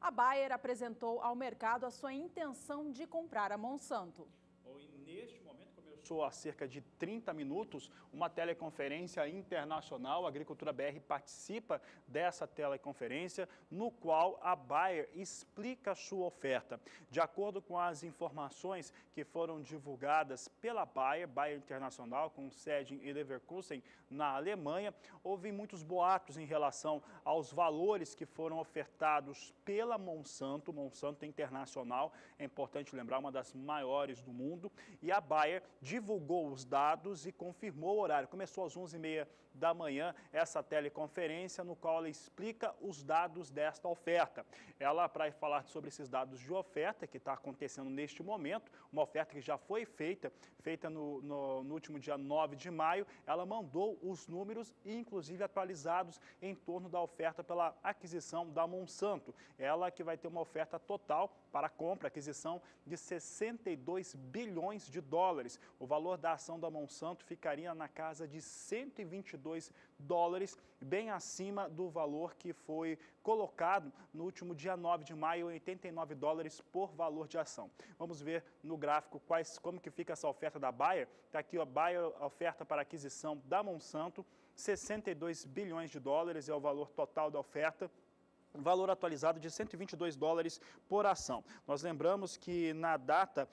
a Bayer apresentou ao mercado a sua intenção de comprar a Monsanto. Neste momento começou há cerca de 30 minutos uma teleconferência internacional. A Agricultura BR participa dessa teleconferência, no qual a Bayer explica a sua oferta. De acordo com as informações que foram divulgadas pela Bayer Internacional, com sede em Leverkusen, na Alemanha, houve muitos boatos em relação aos valores que foram ofertados pela Monsanto Internacional. É importante lembrar, uma das maiores do mundo. E a Bayer divulgou os dados e confirmou o horário. Começou às 11h30 da manhã essa teleconferência, no qual ela explica os dados desta oferta. Ela, para falar sobre esses dados de oferta, que está acontecendo neste momento, uma oferta que já foi feita no último dia 9 de maio, ela mandou os números, inclusive atualizados, em torno da oferta pela aquisição da Monsanto. Ela que vai ter uma oferta total para compra, aquisição de 62 bilhões de dólares. O valor da ação da Monsanto ficaria na casa de 122 dólares, bem acima do valor que foi colocado no último dia 9 de maio, 89 dólares por valor de ação. Vamos ver no gráfico como que fica essa oferta da Bayer. Está aqui a Bayer, a oferta para aquisição da Monsanto, 62 bilhões de dólares é o valor total da oferta. Valor atualizado de 122 dólares por ação. Nós lembramos que na data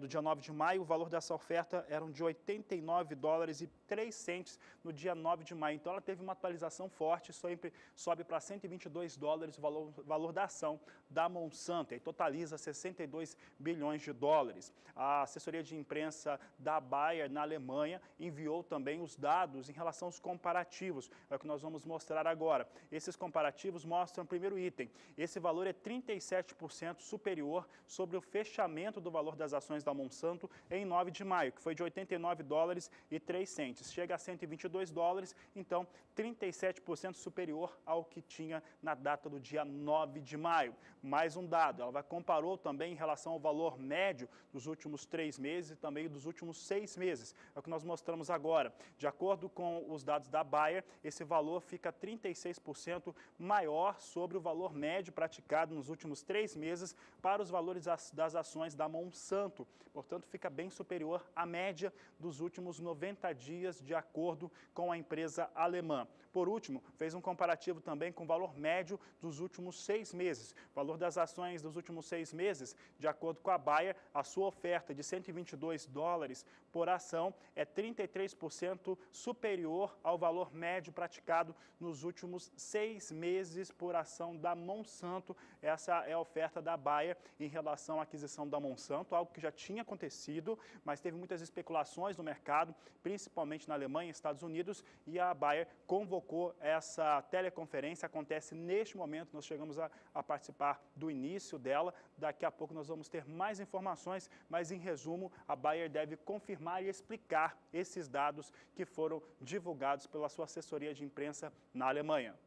do dia 9 de maio, o valor dessa oferta era de 89 dólares e 3 centes no dia 9 de maio. Então ela teve uma atualização forte, sempre sobe para 122 dólares o valor da ação da Monsanto, e totaliza 62 bilhões de dólares. A assessoria de imprensa da Bayer na Alemanha enviou também os dados em relação aos comparativos, é o que nós vamos mostrar agora. Esses comparativos mostram, primeiro item, esse valor é 37% superior sobre o fechamento do valor das ações da Monsanto em 9 de maio, que foi de 89 dólares e 3 centes. Chega a 122 dólares, então 37% superior ao que tinha na data do dia 9 de maio. Mais um dado, ela comparou também em relação ao valor médio dos últimos 3 meses e também dos últimos 6 meses. É o que nós mostramos agora. De acordo com os dados da Bayer, esse valor fica 36% maior sobre o valor médio praticado nos últimos 3 meses para os valores das ações da Monsanto. Portanto, fica bem superior à média dos últimos 90 dias, de acordo com a empresa alemã. Por último, fez um comparativo também com o valor médio dos últimos 6 meses. O valor das ações dos últimos 6 meses, de acordo com a Bayer, a sua oferta de 122 dólares por ação é 33% superior ao valor médio praticado nos últimos 6 meses por ação da Monsanto. Essa é a oferta da Bayer em relação à aquisição da Monsanto, algo que já tinha acontecido, mas teve muitas especulações no mercado, principalmente na Alemanha e Estados Unidos, e a Bayer convocou essa teleconferência. Acontece neste momento, nós chegamos a participar do início dela. Daqui a pouco nós vamos ter mais informações, mas em resumo, a Bayer deve confirmar e explicar esses dados que foram divulgados pela sua assessoria de imprensa na Alemanha.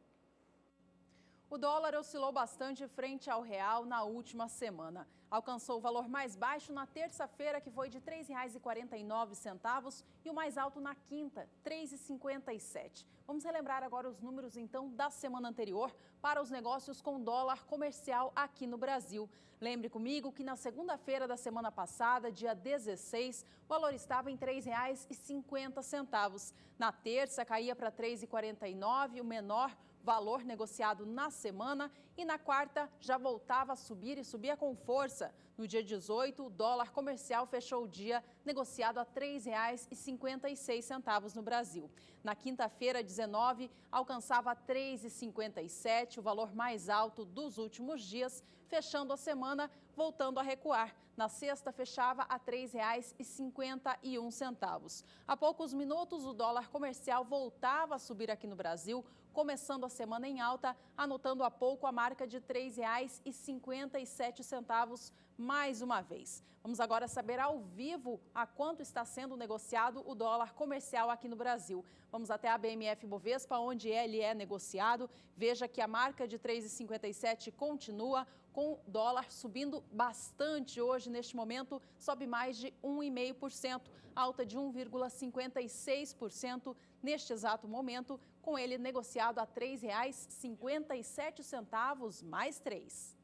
O dólar oscilou bastante frente ao real na última semana. Alcançou o valor mais baixo na terça-feira, que foi de R$ 3,49, e o mais alto na quinta, R$ 3,57. Vamos relembrar agora os números, então, da semana anterior para os negócios com dólar comercial aqui no Brasil. Lembre comigo que na segunda-feira da semana passada, dia 16, o valor estava em R$ 3,50. Na terça, caía para R$ 3,49, o menor valor negociado na semana, e na quarta já voltava a subir e subia com força. No dia 18, o dólar comercial fechou o dia negociado a R$ 3,56 no Brasil. Na quinta-feira, 19, alcançava R$ 3,57, o valor mais alto dos últimos dias, fechando a semana, voltando a recuar. Na sexta, fechava a R$ 3,51. Há poucos minutos, o dólar comercial voltava a subir aqui no Brasil, começando a semana em alta, anotando há pouco a marca de R$ 3,57 mais uma vez. Vamos agora saber ao vivo a quanto está sendo negociado o dólar comercial aqui no Brasil. Vamos até a BMF Bovespa, onde ele é negociado. Veja que a marca de R$ 3,57 continua, com o dólar subindo bastante hoje. Neste momento, sobe mais de 1,5%, alta de 1,56% neste exato momento, com ele negociado a R$ 3,57 mais 3.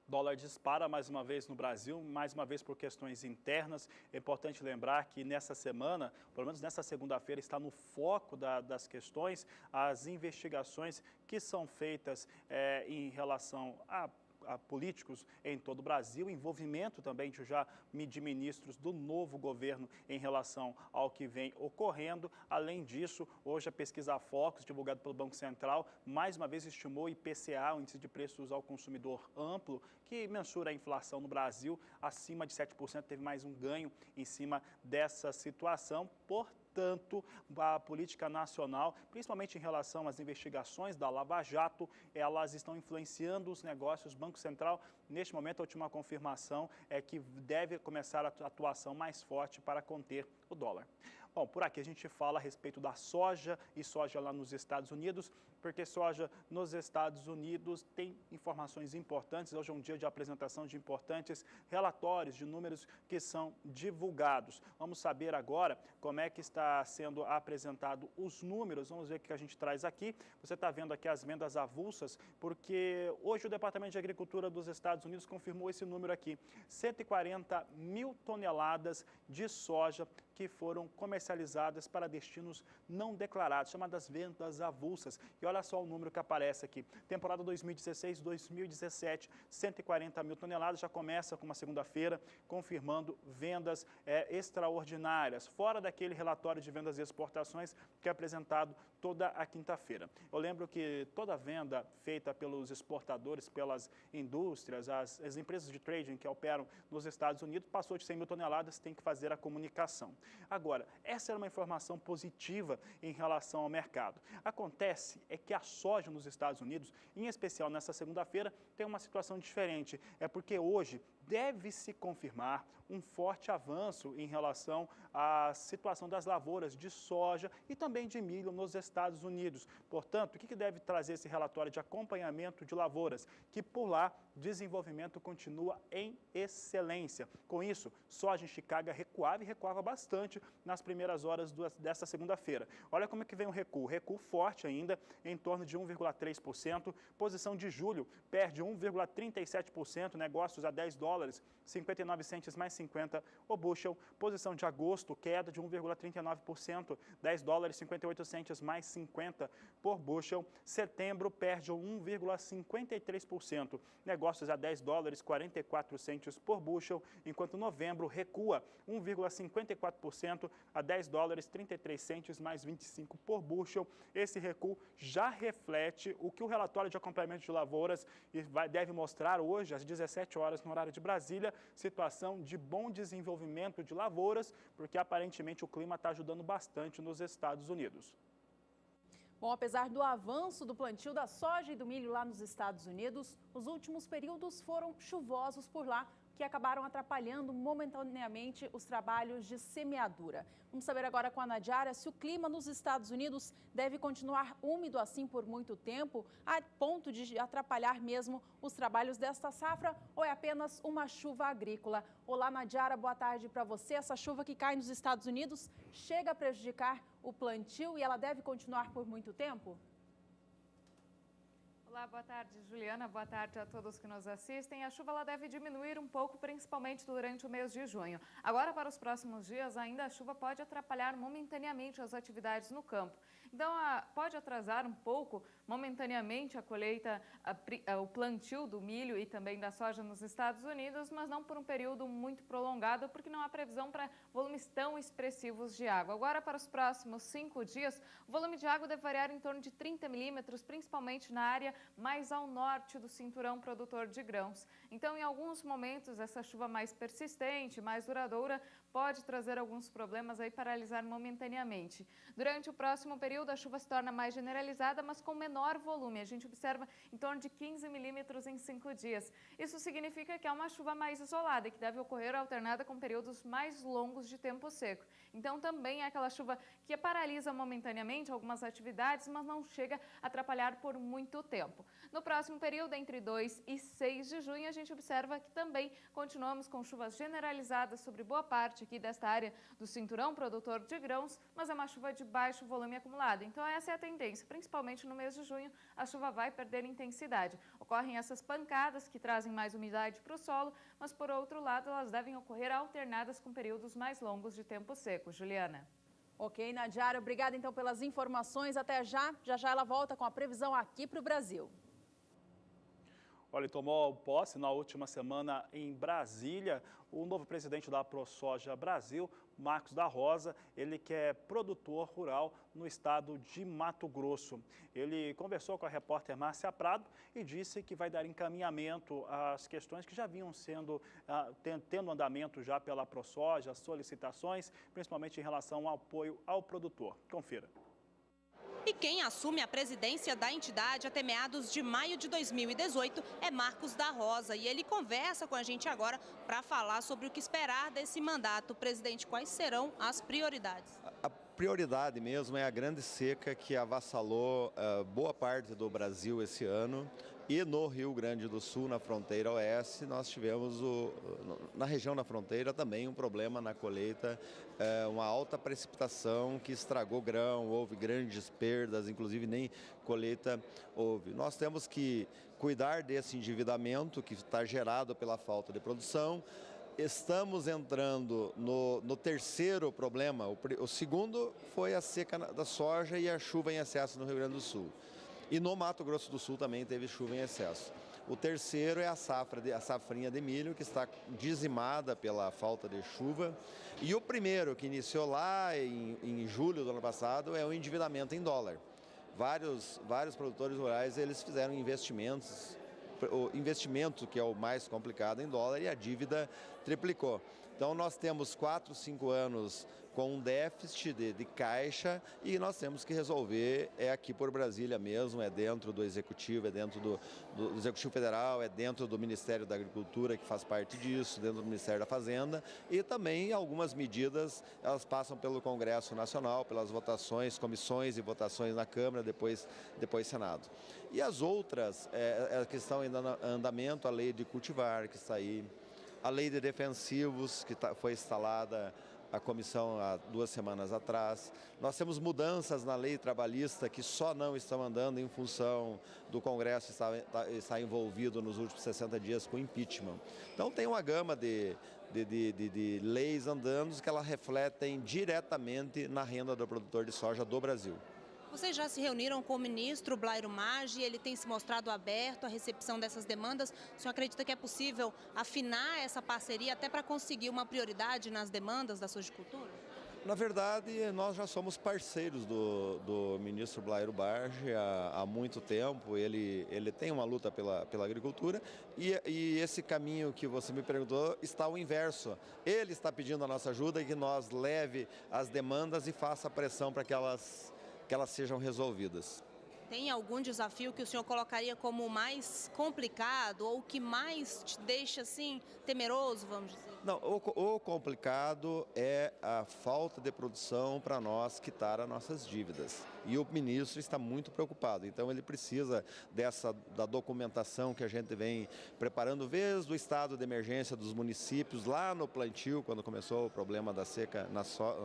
Dólar dispara mais uma vez no Brasil, mais uma vez por questões internas. É importante lembrar que nessa semana, pelo menos nessa segunda-feira, está no foco das questões as investigações que são feitas em relação a políticos em todo o Brasil, envolvimento também de ministros do novo governo em relação ao que vem ocorrendo. Além disso, hoje a pesquisa Focus, divulgada pelo Banco Central, mais uma vez estimou o IPCA, o Índice de Preços ao Consumidor Amplo, que mensura a inflação no Brasil, acima de 7%, teve mais um ganho em cima dessa situação. Portanto, a política nacional, principalmente em relação às investigações da Lava Jato, elas estão influenciando os negócios. O Banco Central, neste momento, a última confirmação é que deve começar a atuação mais forte para conter o dólar. Bom, por aqui a gente fala a respeito da soja e soja lá nos Estados Unidos, porque soja nos Estados Unidos tem informações importantes. Hoje é um dia de apresentação de importantes relatórios de números que são divulgados. Vamos saber agora como é que está sendo apresentado os números. Vamos ver o que a gente traz aqui. Você está vendo aqui as vendas avulsas, porque hoje o Departamento de Agricultura dos Estados Unidos confirmou esse número aqui. 140 mil toneladas de soja que foram comercializadas para destinos não declarados, chamadas vendas avulsas. E olha só o número que aparece aqui. Temporada 2016-2017, 140 mil toneladas, já começa com uma segunda-feira, confirmando vendas extraordinárias, fora daquele relatório de vendas e exportações que é apresentado toda a quinta-feira. Eu lembro que toda venda feita pelos exportadores, pelas indústrias, as empresas de trading que operam nos Estados Unidos, passou de 100 mil toneladas, tem que fazer a comunicação. Agora, essa era uma informação positiva em relação ao mercado. Acontece é que a soja nos Estados Unidos, em especial nessa segunda-feira, tem uma situação diferente. É porque hoje deve-se confirmar um forte avanço em relação à situação das lavouras de soja e também de milho nos Estados Unidos. Portanto, o que deve trazer esse relatório de acompanhamento de lavouras? Que por lá, desenvolvimento continua em excelência. Com isso, soja em Chicago recuava e recuava bastante nas primeiras horas dessa segunda-feira. Olha como é que vem o recuo forte ainda, em torno de 1,3%. Posição de julho perde 1,37%, negócios a $10, 59 centes mais 50 o bushel. Posição de agosto, queda de 1,39%, $10, 58 centes mais 50 por bushel. Setembro perde 1,53%, negócios a $10, 44 centes por bushel, enquanto novembro recua 1,54% a $10, 33 centes mais 25 por bushel. Esse recuo já reflete o que o relatório de acompanhamento de lavouras deve mostrar hoje, às 17 horas, no horário de Brasília, situação de bom desenvolvimento de lavouras, porque aparentemente o clima está ajudando bastante nos Estados Unidos. Bom, apesar do avanço do plantio da soja e do milho lá nos Estados Unidos, os últimos períodos foram chuvosos por lá, que acabaram atrapalhando momentaneamente os trabalhos de semeadura. Vamos saber agora com a Nadiara se o clima nos Estados Unidos deve continuar úmido assim por muito tempo, a ponto de atrapalhar mesmo os trabalhos desta safra, ou é apenas uma chuva agrícola? Olá, Nadiara, boa tarde para você. Essa chuva que cai nos Estados Unidos chega a prejudicar o plantio e ela deve continuar por muito tempo? Olá, boa tarde, Juliana. Boa tarde a todos que nos assistem. A chuva ela deve diminuir um pouco, principalmente durante o mês de junho. Agora, para os próximos dias, ainda a chuva pode atrapalhar momentaneamente as atividades no campo. Então, pode atrasar um pouco, momentaneamente, a colheita, o plantio do milho e também da soja nos Estados Unidos, mas não por um período muito prolongado, porque não há previsão para volumes tão expressivos de água. Agora, para os próximos 5 dias, o volume de água deve variar em torno de 30 milímetros, principalmente na área mais ao norte do cinturão produtor de grãos. Então, em alguns momentos, essa chuva mais persistente, mais duradoura, pode trazer alguns problemas aí, paralisar momentaneamente. Durante o próximo período, a chuva se torna mais generalizada, mas com menor volume. A gente observa em torno de 15 milímetros em 5 dias. Isso significa que é uma chuva mais isolada e que deve ocorrer alternada com períodos mais longos de tempo seco. Então, também é aquela chuva que paralisa momentaneamente algumas atividades, mas não chega a atrapalhar por muito tempo. No próximo período, entre 2 e 6 de junho, a gente observa que também continuamos com chuvas generalizadas sobre boa parte aqui desta área do cinturão produtor de grãos, mas é uma chuva de baixo volume acumulado. acumulada. Então essa é a tendência, principalmente no mês de junho, a chuva vai perder intensidade. Ocorrem essas pancadas que trazem mais umidade para o solo, mas por outro lado elas devem ocorrer alternadas com períodos mais longos de tempo seco. Juliana. Ok, Nadiara, obrigada então pelas informações. Até já. Já ela volta com a previsão aqui para o Brasil. Olha, tomou posse na última semana em Brasília o novo presidente da ProSoja Brasil, Marcos da Rosa, ele que é produtor rural no estado de Mato Grosso. Ele conversou com a repórter Márcia Prado e disse que vai dar encaminhamento às questões que já vinham tendo andamento já pela ProSoja, as solicitações, principalmente em relação ao apoio ao produtor. Confira. E quem assume a presidência da entidade até meados de maio de 2018 é Marcos da Rosa. E ele conversa com a gente agora para falar sobre o que esperar desse mandato. Presidente, quais serão as prioridades? A prioridade mesmo é a grande seca que avassalou boa parte do Brasil esse ano. E no Rio Grande do Sul, na fronteira oeste, nós tivemos, na região da fronteira, também um problema na colheita, uma alta precipitação que estragou grão, houve grandes perdas, inclusive nem colheita houve. Nós temos que cuidar desse endividamento que está gerado pela falta de produção. Estamos entrando no terceiro problema. O segundo foi a seca da soja e a chuva em excesso no Rio Grande do Sul. E no Mato Grosso do Sul também teve chuva em excesso. O terceiro é a safrinha de milho, que está dizimada pela falta de chuva. E o primeiro, que iniciou lá em julho do ano passado, é o endividamento em dólar. Vários produtores rurais, eles fizeram investimentos, o investimento que é o mais complicado em dólar, e a dívida triplicou. Então nós temos 4, 5 anos com um déficit de caixa e nós temos que resolver, aqui por Brasília mesmo, é dentro do Executivo, é dentro do Executivo Federal, é dentro do Ministério da Agricultura, que faz parte disso, dentro do Ministério da Fazenda, e também algumas medidas, elas passam pelo Congresso Nacional, pelas votações, comissões e votações na Câmara, depois Senado. E as outras, que estão ainda em andamento, a lei de cultivar, que está aí, a lei de defensivos, que foi instalada a comissão há 2 semanas atrás. Nós temos mudanças na lei trabalhista que só não estão andando em função do Congresso estar envolvido nos últimos 60 dias com impeachment. Então tem uma gama de leis andando que elas refletem diretamente na renda do produtor de soja do Brasil. Vocês já se reuniram com o ministro Blairo Maggi, ele tem se mostrado aberto à recepção dessas demandas. O senhor acredita que é possível afinar essa parceria até para conseguir uma prioridade nas demandas da sojicultura? Na verdade, nós já somos parceiros do ministro Blairo Maggi há muito tempo. Ele tem uma luta pela agricultura e esse caminho que você me perguntou está ao inverso. Ele está pedindo a nossa ajuda e que nós leve as demandas e faça pressão para que elas sejam resolvidas. Tem algum desafio que o senhor colocaria como o mais complicado ou que mais te deixa assim temeroso, vamos dizer? Não, o complicado é a falta de produção para nós quitar as nossas dívidas. E o ministro está muito preocupado, então ele precisa da documentação que a gente vem preparando desde o estado de emergência dos municípios, lá no plantio, quando começou o problema da seca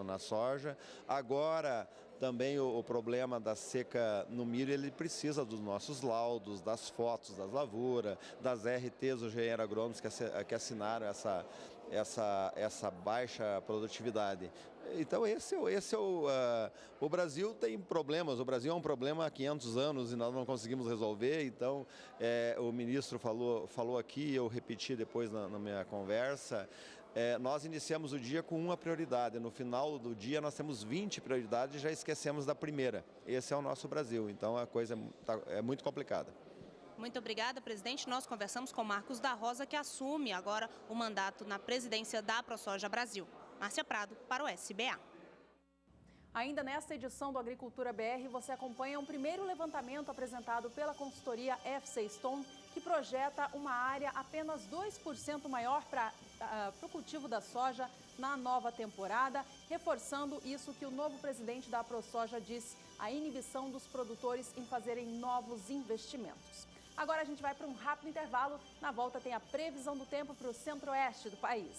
na soja. Agora, também o problema da seca no milho, ele precisa dos nossos laudos, das fotos das lavouras, das RTs, os engenheiros agrônomos que assinaram essa baixa produtividade. Então o Brasil tem problemas, o Brasil é um problema há 500 anos e nós não conseguimos resolver. Então o ministro falou aqui, eu repeti depois na minha conversa, nós iniciamos o dia com uma prioridade, no final do dia nós temos 20 prioridades e já esquecemos da primeira. Esse é o nosso Brasil, então a coisa é muito complicada. Muito obrigada, presidente. Nós conversamos com Marcos da Rosa, que assume agora o mandato na presidência da ProSoja Brasil. Márcia Prado, para o SBA. Ainda nesta edição do Agricultura BR, você acompanha um primeiro levantamento apresentado pela consultoria FC Stone, que projeta uma área apenas 2% maior para o cultivo da soja na nova temporada, reforçando isso que o novo presidente da ProSoja disse, a inibição dos produtores em fazerem novos investimentos. Agora a gente vai para um rápido intervalo. Na volta tem a previsão do tempo para o centro-oeste do país.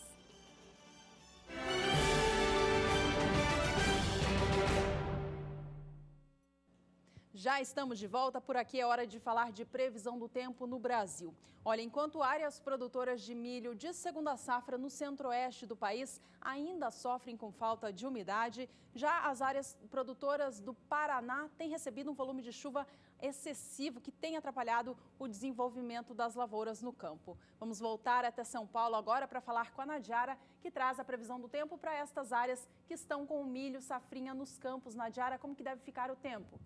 Já estamos de volta, por aqui é hora de falar de previsão do tempo no Brasil. Olha, enquanto áreas produtoras de milho de segunda safra no centro-oeste do país ainda sofrem com falta de umidade, já as áreas produtoras do Paraná têm recebido um volume de chuva excessivo que tem atrapalhado o desenvolvimento das lavouras no campo. Vamos voltar até São Paulo agora para falar com a Nadiara, que traz a previsão do tempo para estas áreas que estão com o milho safrinha nos campos. Nadiara, como que deve ficar o tempo?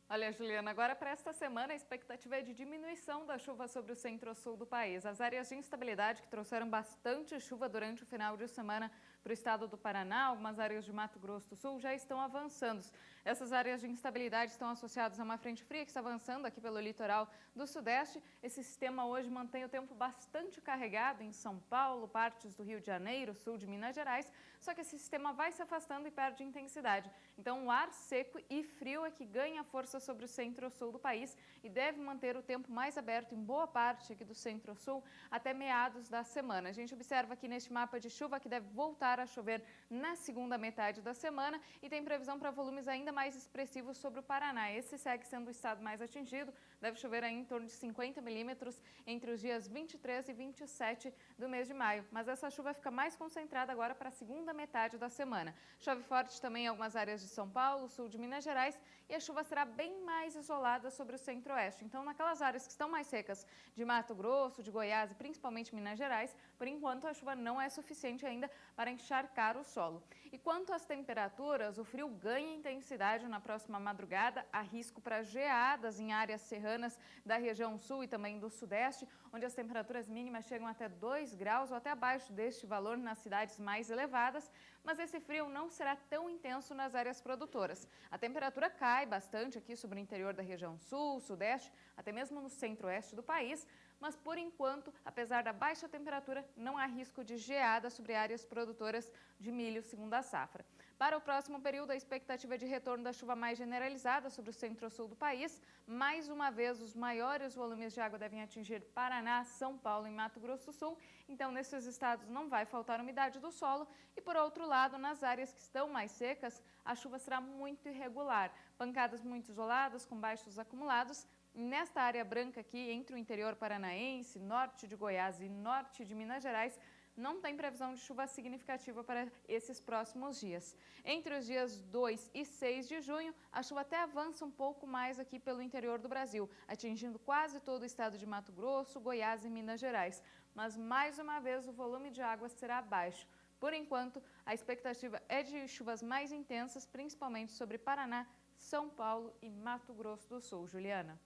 Olha, Juliana, agora para esta semana a expectativa é de diminuição da chuva sobre o centro-sul do país. As áreas de instabilidade que trouxeram bastante chuva durante o final de semana para o estado do Paraná, algumas áreas de Mato Grosso do Sul já estão avançando. Essas áreas de instabilidade estão associadas a uma frente fria que está avançando aqui pelo litoral do Sudeste. Esse sistema hoje mantém o tempo bastante carregado em São Paulo, partes do Rio de Janeiro, sul de Minas Gerais, só que esse sistema vai se afastando e perde intensidade. Então, o ar seco e frio é que ganha força sobre o centro-sul do país e deve manter o tempo mais aberto em boa parte aqui do centro-sul até meados da semana. A gente observa aqui neste mapa de chuva que deve voltar a chover na segunda metade da semana e tem previsão para volumes ainda mais expressivos sobre o Paraná. Esse segue sendo o estado mais atingido, deve chover aí em torno de 50 milímetros entre os dias 23 e 27 do mês de maio. Mas essa chuva fica mais concentrada agora para a segunda metade da semana. Chove forte também em algumas áreas de São Paulo, sul de Minas Gerais, e a chuva será bem mais isolada sobre o centro-oeste. Então, naquelas áreas que estão mais secas de Mato Grosso, de Goiás e principalmente Minas Gerais, por enquanto a chuva não é suficiente ainda para encharcar o solo. E quanto às temperaturas, o frio ganha intensidade na próxima madrugada, há risco para geadas em áreas serranas da região sul e também do sudeste, onde as temperaturas mínimas chegam até 2 graus ou até abaixo deste valor nas cidades mais elevadas, mas esse frio não será tão intenso nas áreas produtoras. A temperatura cai bastante aqui sobre o interior da região sul, sudeste, até mesmo no centro-oeste do país, mas por enquanto, apesar da baixa temperatura, não há risco de geada sobre áreas produtoras de milho segunda safra. Para o próximo período, a expectativa é de retorno da chuva mais generalizada sobre o centro-sul do país. Mais uma vez, os maiores volumes de água devem atingir Paraná, São Paulo e Mato Grosso do Sul. Então, nesses estados não vai faltar umidade do solo. E, por outro lado, nas áreas que estão mais secas, a chuva será muito irregular. Pancadas muito isoladas, com baixos acumulados. Nesta área branca aqui, entre o interior paranaense, norte de Goiás e norte de Minas Gerais, não tem previsão de chuva significativa para esses próximos dias. Entre os dias 2 e 6 de junho, a chuva até avança um pouco mais aqui pelo interior do Brasil, atingindo quase todo o estado de Mato Grosso, Goiás e Minas Gerais. Mas, mais uma vez, o volume de água será baixo. Por enquanto, a expectativa é de chuvas mais intensas, principalmente sobre Paraná, São Paulo e Mato Grosso do Sul. Juliana.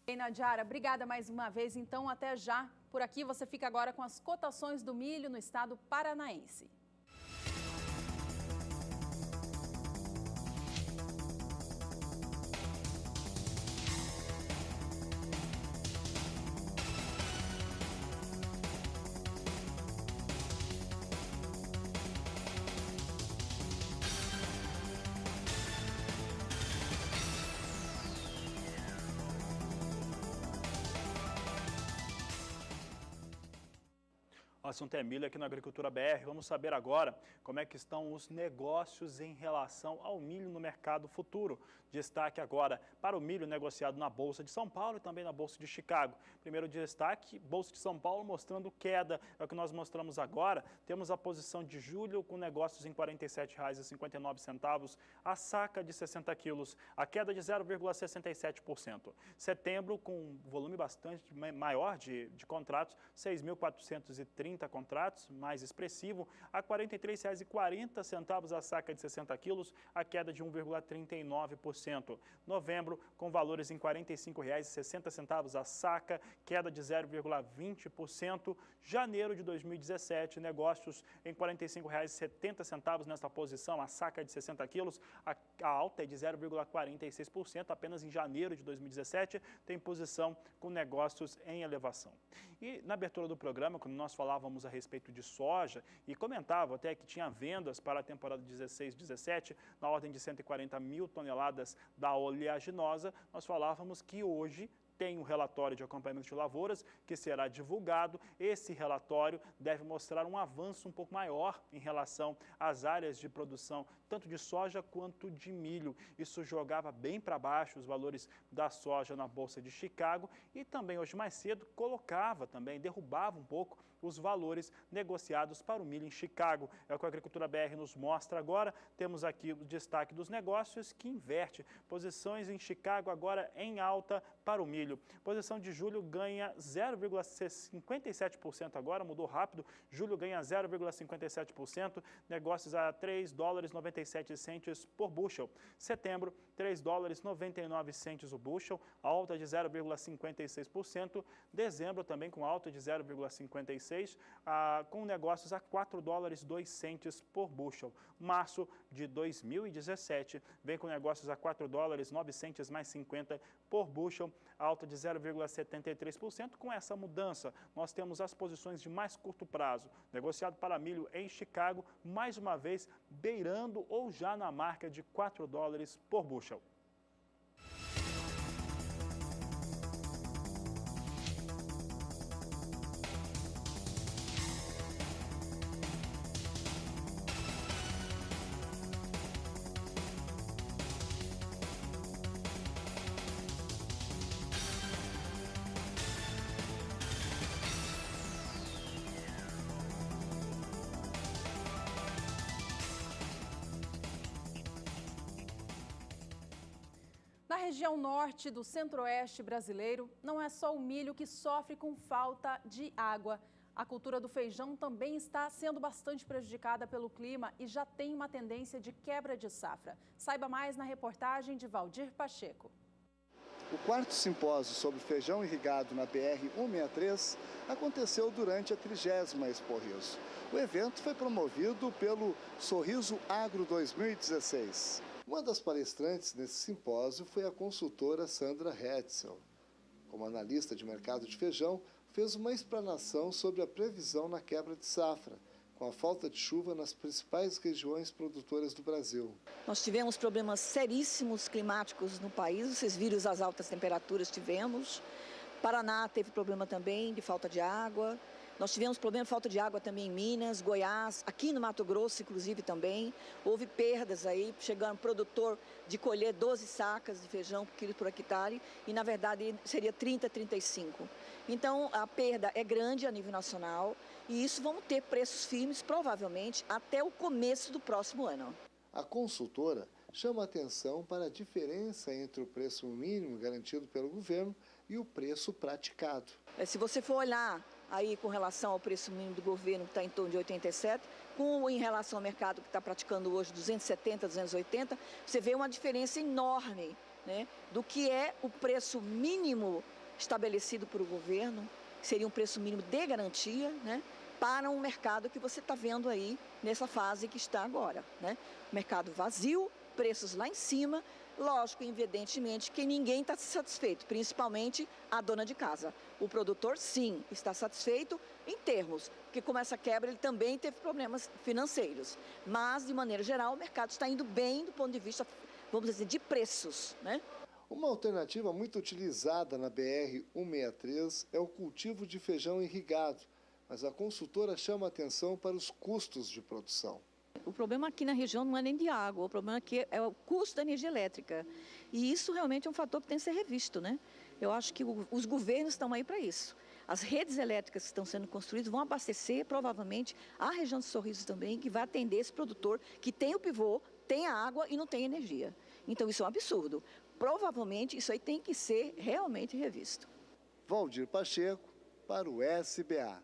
Ei, Nadiara, obrigada mais uma vez. Então, até já. Por aqui você fica agora com as cotações do milho no estado paranaense. O assunto é milho aqui na Agricultura BR. Vamos saber agora como é que estão os negócios em relação ao milho no mercado futuro. Destaque agora para o milho negociado na Bolsa de São Paulo e também na Bolsa de Chicago. Primeiro destaque, Bolsa de São Paulo mostrando queda, é o que nós mostramos agora. Temos a posição de julho com negócios em R$ 47,59, a saca de 60 quilos, a queda de 0,67%. Setembro com um volume bastante maior de contratos, 6.430 contratos, mais expressivo, a R$ 43,40 a saca de 60 quilos, a queda de 1,39%. Novembro, com valores em R$ 45,60 a saca, queda de 0,20%. Janeiro de 2017, negócios em R$ 45,70 nesta posição, a saca de 60 quilos, a alta é de 0,46%. Apenas em janeiro de 2017 tem posição com negócios em elevação. E na abertura do programa, quando nós falávamos a respeito de soja e comentava até que tinha vendas para a temporada 16-17 na ordem de 140 mil toneladas da oleaginosa, nós falávamos que hoje tem um relatório de acompanhamento de lavouras que será divulgado. Esse relatório deve mostrar um avanço um pouco maior em relação às áreas de produção, tanto de soja quanto de milho. Isso jogava bem para baixo os valores da soja na Bolsa de Chicago e também hoje mais cedo derrubava um pouco os valores negociados para o milho em Chicago. É o que a Agricultura BR nos mostra agora. Temos aqui o destaque dos negócios que inverte. Posições em Chicago agora em alta para o milho. Posição de julho ganha 0,57% agora, mudou rápido. Julho ganha 0,57%. Negócios a $3,97 por bushel. Setembro, $3,99 o bushel, alta de 0,56%. Dezembro também com alta de 0,56%. Com negócios a $4,02 por bushel. Março de 2017 vem com negócios a $4,09 mais 50 por bushel, alta de 0,73%. Com essa mudança, nós temos as posições de mais curto prazo, negociado para milho em Chicago, mais uma vez beirando ou já na marca de $4 por bushel. Na região norte do centro-oeste brasileiro, não é só o milho que sofre com falta de água. A cultura do feijão também está sendo bastante prejudicada pelo clima e já tem uma tendência de quebra de safra. Saiba mais na reportagem de Valdir Pacheco. O quarto simpósio sobre feijão irrigado na BR-163 aconteceu durante a 30ª Expo Riso. O evento foi promovido pelo Sorriso Agro 2016. Uma das palestrantes nesse simpósio foi a consultora Sandra Hetzel. Como analista de mercado de feijão, fez uma explanação sobre a previsão na quebra de safra, com a falta de chuva nas principais regiões produtoras do Brasil. Nós tivemos problemas seríssimos climáticos no país, vocês viram as altas temperaturas tivemos. Paraná teve problema também de falta de água. Nós tivemos problema de falta de água também em Minas, Goiás, aqui no Mato Grosso, inclusive, também. Houve perdas aí, chegando produtor de colher 12 sacas de feijão por quilo por hectare, e, na verdade, seria 30, 35. Então, a perda é grande a nível nacional, e isso vamos ter preços firmes, provavelmente, até o começo do próximo ano. A consultora chama a atenção para a diferença entre o preço mínimo garantido pelo governo e o preço praticado. Se você for olhar aí com relação ao preço mínimo do governo, que está em torno de 87, em relação ao mercado que está praticando hoje 270, 280, você vê uma diferença enorme, né, do que é o preço mínimo estabelecido por o governo, que seria um preço mínimo de garantia, né, para um mercado que você está vendo aí nessa fase que está agora, né? Mercado vazio, preços lá em cima. Lógico, evidentemente, que ninguém está satisfeito, principalmente a dona de casa. O produtor, sim, está satisfeito em termos, porque com essa quebra ele também teve problemas financeiros. Mas, de maneira geral, o mercado está indo bem do ponto de vista, vamos dizer, de preços, né? Uma alternativa muito utilizada na BR-163 é o cultivo de feijão irrigado, mas a consultora chama a atenção para os custos de produção. O problema aqui na região não é nem de água, o problema aqui é o custo da energia elétrica. E isso realmente é um fator que tem que ser revisto, né? Eu acho que os governos estão aí para isso. As redes elétricas que estão sendo construídas vão abastecer, provavelmente, a região de Sorriso também, que vai atender esse produtor que tem o pivô, tem a água e não tem energia. Então, isso é um absurdo. Provavelmente, isso aí tem que ser realmente revisto. Valdir Pacheco, para o SBA.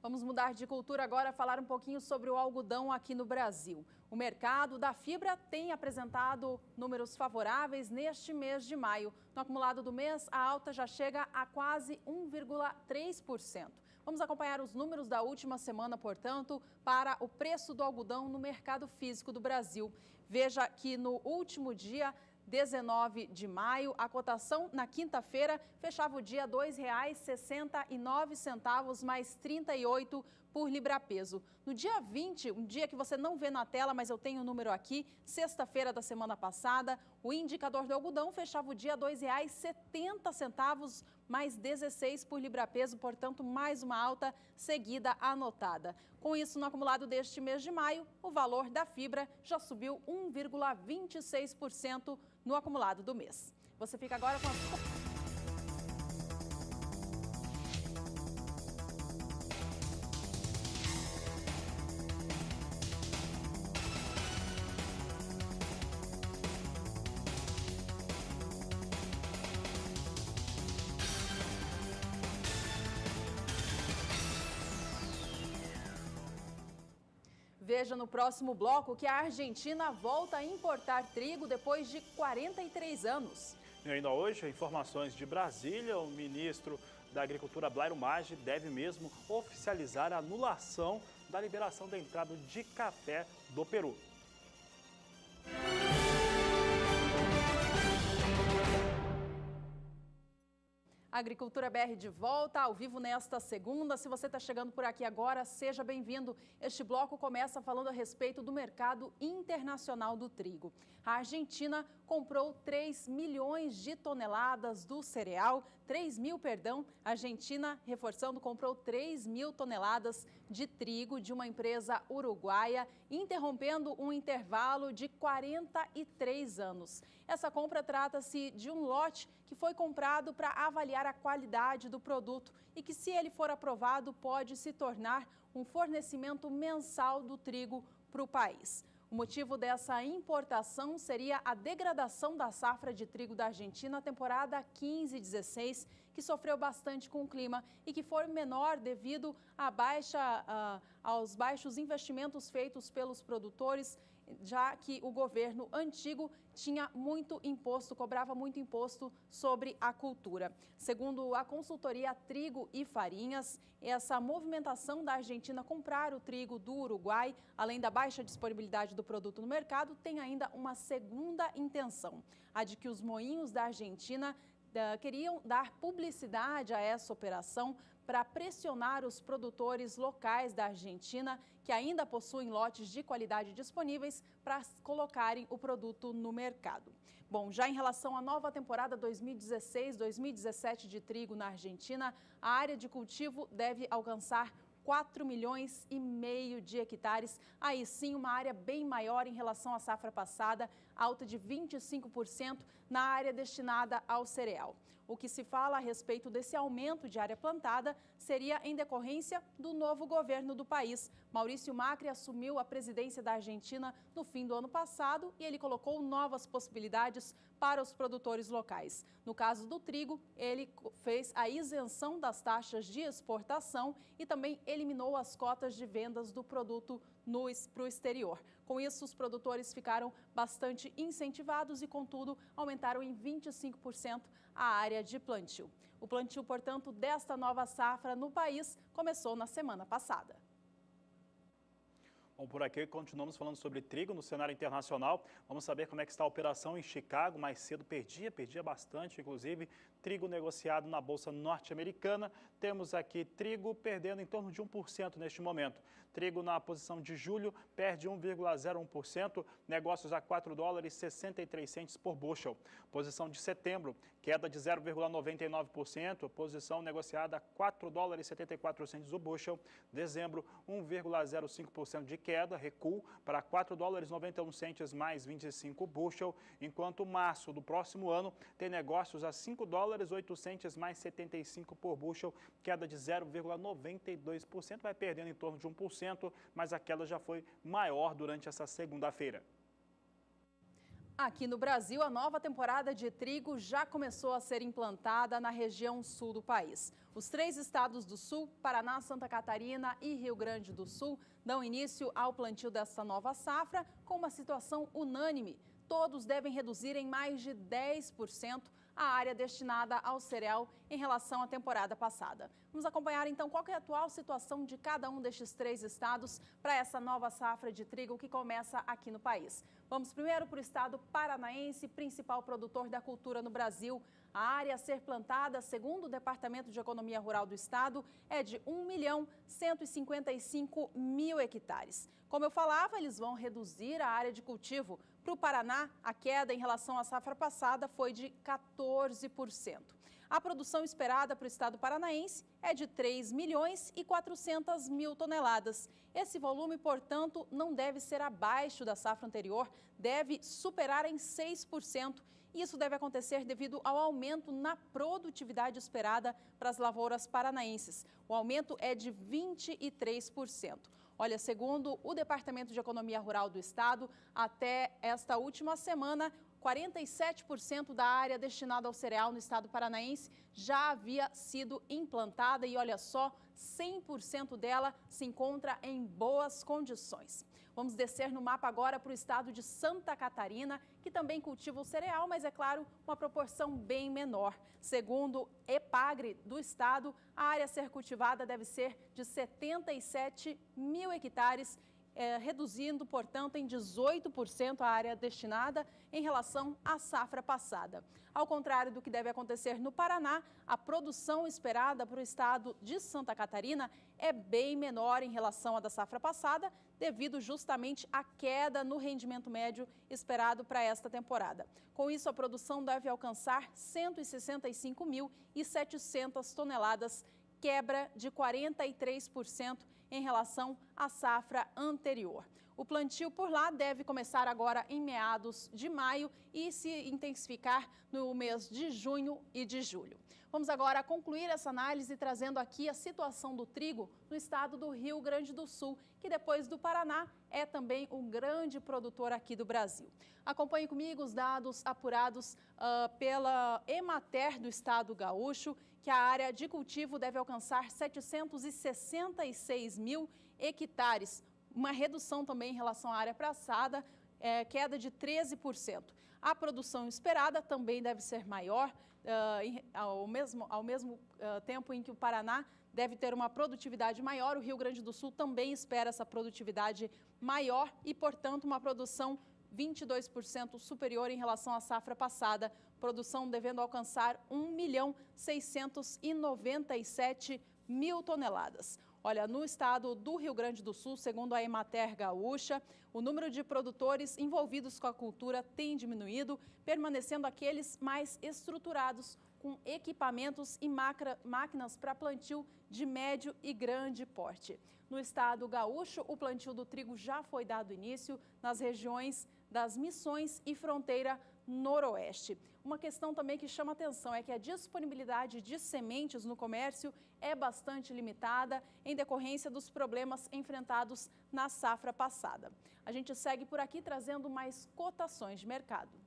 Vamos mudar de cultura agora, falar um pouquinho sobre o algodão aqui no Brasil. O mercado da fibra tem apresentado números favoráveis neste mês de maio. No acumulado do mês, a alta já chega a quase 1,3%. Vamos acompanhar os números da última semana, portanto, para o preço do algodão no mercado físico do Brasil. Veja que no último dia 19 de maio. A cotação na quinta-feira fechava o dia R$ 2,69 mais 38 por libra-peso. No dia 20, um dia que você não vê na tela, mas eu tenho o número aqui, sexta-feira da semana passada, o indicador do algodão fechava o dia R$ 2,70 mais 16 por libra-peso, portanto, mais uma alta seguida anotada. Com isso, no acumulado deste mês de maio, o valor da fibra já subiu 1,26% no acumulado do mês. Você fica agora com a... Veja no próximo bloco que a Argentina volta a importar trigo depois de 43 anos. E ainda hoje, informações de Brasília, o ministro da Agricultura, Blairo Maggi, deve mesmo oficializar a anulação da liberação da entrada de café do Peru. Agricultura BR de volta, ao vivo nesta segunda. Se você está chegando por aqui agora, seja bem-vindo. Este bloco começa falando a respeito do mercado internacional do trigo. A Argentina comprou 3 milhões de toneladas do cereal, 3 mil, perdão. A Argentina, reforçando, comprou 3 mil toneladas de trigo de uma empresa uruguaia, interrompendo um intervalo de 43 anos. Essa compra trata-se de um lote que foi comprado para avaliar a qualidade do produto e que, se ele for aprovado, pode se tornar um fornecimento mensal do trigo para o país. O motivo dessa importação seria a degradação da safra de trigo da Argentina na temporada 15-16, que sofreu bastante com o clima e que foi menor devido aos baixos investimentos feitos pelos produtores, já que o governo antigo tinha muito imposto, cobrava muito imposto sobre a cultura. Segundo a consultoria Trigo e Farinhas, essa movimentação da Argentina comprar o trigo do Uruguai, além da baixa disponibilidade do produto no mercado, tem ainda uma segunda intenção, a de que os moinhos da Argentina queriam dar publicidade a essa operação para pressionar os produtores locais da Argentina, que ainda possuem lotes de qualidade disponíveis, para colocarem o produto no mercado. Bom, já em relação à nova temporada 2016-2017 de trigo na Argentina, a área de cultivo deve alcançar 4,5 milhões de hectares, aí sim uma área bem maior em relação à safra passada, alta de 25% na área destinada ao cereal. O que se fala a respeito desse aumento de área plantada seria em decorrência do novo governo do país. Maurício Macri assumiu a presidência da Argentina no fim do ano passado e ele colocou novas possibilidades para os produtores locais. No caso do trigo, ele fez a isenção das taxas de exportação e também eliminou as cotas de vendas do produto para o exterior. Com isso, os produtores ficaram bastante incentivados e, contudo, aumentaram em 25% a área de plantio. O plantio, portanto, desta nova safra no país começou na semana passada. Bom, por aqui continuamos falando sobre trigo no cenário internacional. Vamos saber como é que está a operação em Chicago. Mais cedo perdia bastante, inclusive trigo negociado na Bolsa Norte-Americana. Temos aqui trigo perdendo em torno de 1% neste momento. Trigo na posição de julho perde 1,01%, negócios a $4,63 por bushel. Posição de setembro, queda de 0,99%, posição negociada a $4,74 o bushel. Dezembro, 1,05% de queda, recuo para $4,91 mais 25 o bushel, enquanto março do próximo ano tem negócios a $5,08 mais 75 por bushel, queda de 0,92%, vai perdendo em torno de 1%, mas a queda já foi maior durante essa segunda-feira. Aqui no Brasil, a nova temporada de trigo já começou a ser implantada na região sul do país. Os 3 estados do sul, Paraná, Santa Catarina e Rio Grande do Sul, dão início ao plantio desta nova safra com uma situação unânime. Todos devem reduzir em mais de 10% a área destinada ao cereal em relação à temporada passada. Vamos acompanhar então qual é a atual situação de cada um destes 3 estados para essa nova safra de trigo que começa aqui no país. Vamos primeiro para o estado paranaense, principal produtor da cultura no Brasil. A área a ser plantada, segundo o Departamento de Economia Rural do Estado, é de 1.155.000 hectares. Como eu falava, eles vão reduzir a área de cultivo. Para o Paraná, a queda em relação à safra passada foi de 14%. A produção esperada para o estado paranaense é de 3.400.000 toneladas. Esse volume, portanto, não deve ser abaixo da safra anterior, deve superar em 6%. Isso deve acontecer devido ao aumento na produtividade esperada para as lavouras paranaenses. O aumento é de 23%. Olha, segundo o Departamento de Economia Rural do Estado, até esta última semana, 47% da área destinada ao cereal no estado paranaense já havia sido implantada e, olha só, 100% dela se encontra em boas condições. Vamos descer no mapa agora para o estado de Santa Catarina, que também cultiva o cereal, mas, é claro, uma proporção bem menor. Segundo EPAGRE do estado, a área a ser cultivada deve ser de 77.000 hectares, reduzindo, portanto, em 18% a área destinada em relação à safra passada. Ao contrário do que deve acontecer no Paraná, a produção esperada para o estado de Santa Catarina é bem menor em relação à da safra passada, devido justamente à queda no rendimento médio esperado para esta temporada. Com isso, a produção deve alcançar 165.700 toneladas, quebra de 43% em relação à safra anterior. O plantio por lá deve começar agora em meados de maio e se intensificar no mês de junho e de julho. Vamos agora concluir essa análise trazendo aqui a situação do trigo no estado do Rio Grande do Sul, que depois do Paraná é também um grande produtor aqui do Brasil. Acompanhe comigo os dados apurados pela Emater do estado gaúcho, que a área de cultivo deve alcançar 766.000 hectares, uma redução também em relação à área passada, queda de 13%. A produção esperada também deve ser maior, ao mesmo tempo em que o Paraná deve ter uma produtividade maior, o Rio Grande do Sul também espera essa produtividade maior e, portanto, uma produção 22% superior em relação à safra passada, produção devendo alcançar 1.697.000 toneladas. Olha, no estado do Rio Grande do Sul, segundo a Emater Gaúcha, o número de produtores envolvidos com a cultura tem diminuído, permanecendo aqueles mais estruturados, com equipamentos e máquinas para plantio de médio e grande porte. No estado gaúcho, o plantio do trigo já foi dado início nas regiões das Missões e Fronteira Noroeste. Uma questão também que chama atenção é que a disponibilidade de sementes no comércio é bastante limitada em decorrência dos problemas enfrentados na safra passada. A gente segue por aqui trazendo mais cotações de mercado.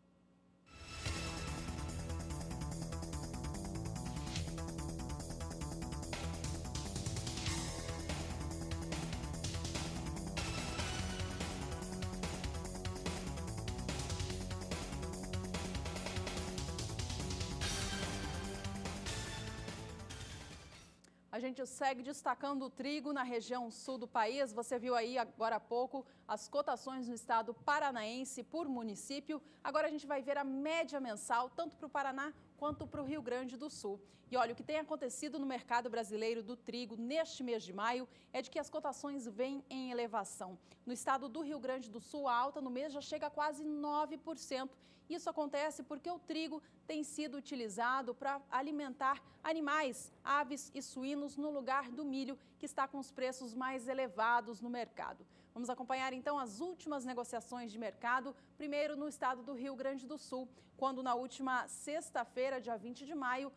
A gente segue destacando o trigo na região sul do país. Você viu aí agora há pouco as cotações no estado paranaense por município. Agora a gente vai ver a média mensal, tanto para o Paraná quanto para o Rio Grande do Sul. E olha, o que tem acontecido no mercado brasileiro do trigo neste mês de maio é de que as cotações vêm em elevação. No estado do Rio Grande do Sul, a alta no mês já chega a quase 9%. Isso acontece porque o trigo tem sido utilizado para alimentar animais, aves e suínos no lugar do milho, que está com os preços mais elevados no mercado. Vamos acompanhar então as últimas negociações de mercado, primeiro no estado do Rio Grande do Sul, quando na última sexta-feira, dia 20 de maio,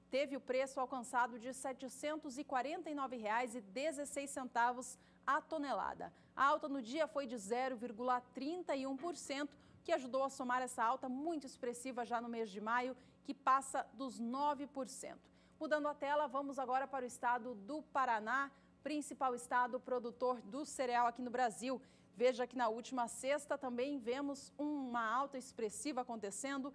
teve o preço alcançado de R$ 749,16 a tonelada. A alta no dia foi de 0,31%, que ajudou a somar essa alta muito expressiva já no mês de maio, que passa dos 9%. Mudando a tela, vamos agora para o estado do Paraná, principal estado produtor do cereal aqui no Brasil. Veja que na última sexta também vemos uma alta expressiva acontecendo,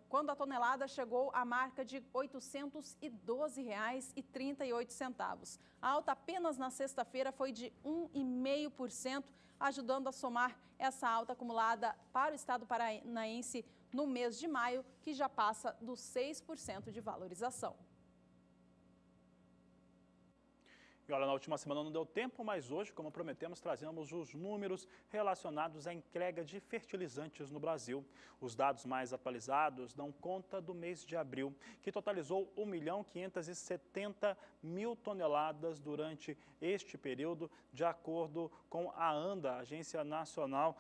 quando a tonelada chegou à marca de R$ 812,38. A alta apenas na sexta-feira foi de 1,5%, ajudando a somar essa alta acumulada para o estado paranaense no mês de maio, que já passa dos 6% de valorização. E olha, na última semana não deu tempo, mas hoje, como prometemos, trazemos os números relacionados à entrega de fertilizantes no Brasil. Os dados mais atualizados dão conta do mês de abril, que totalizou 1.570.000 toneladas durante este período, de acordo com a ANDA, Agência Nacional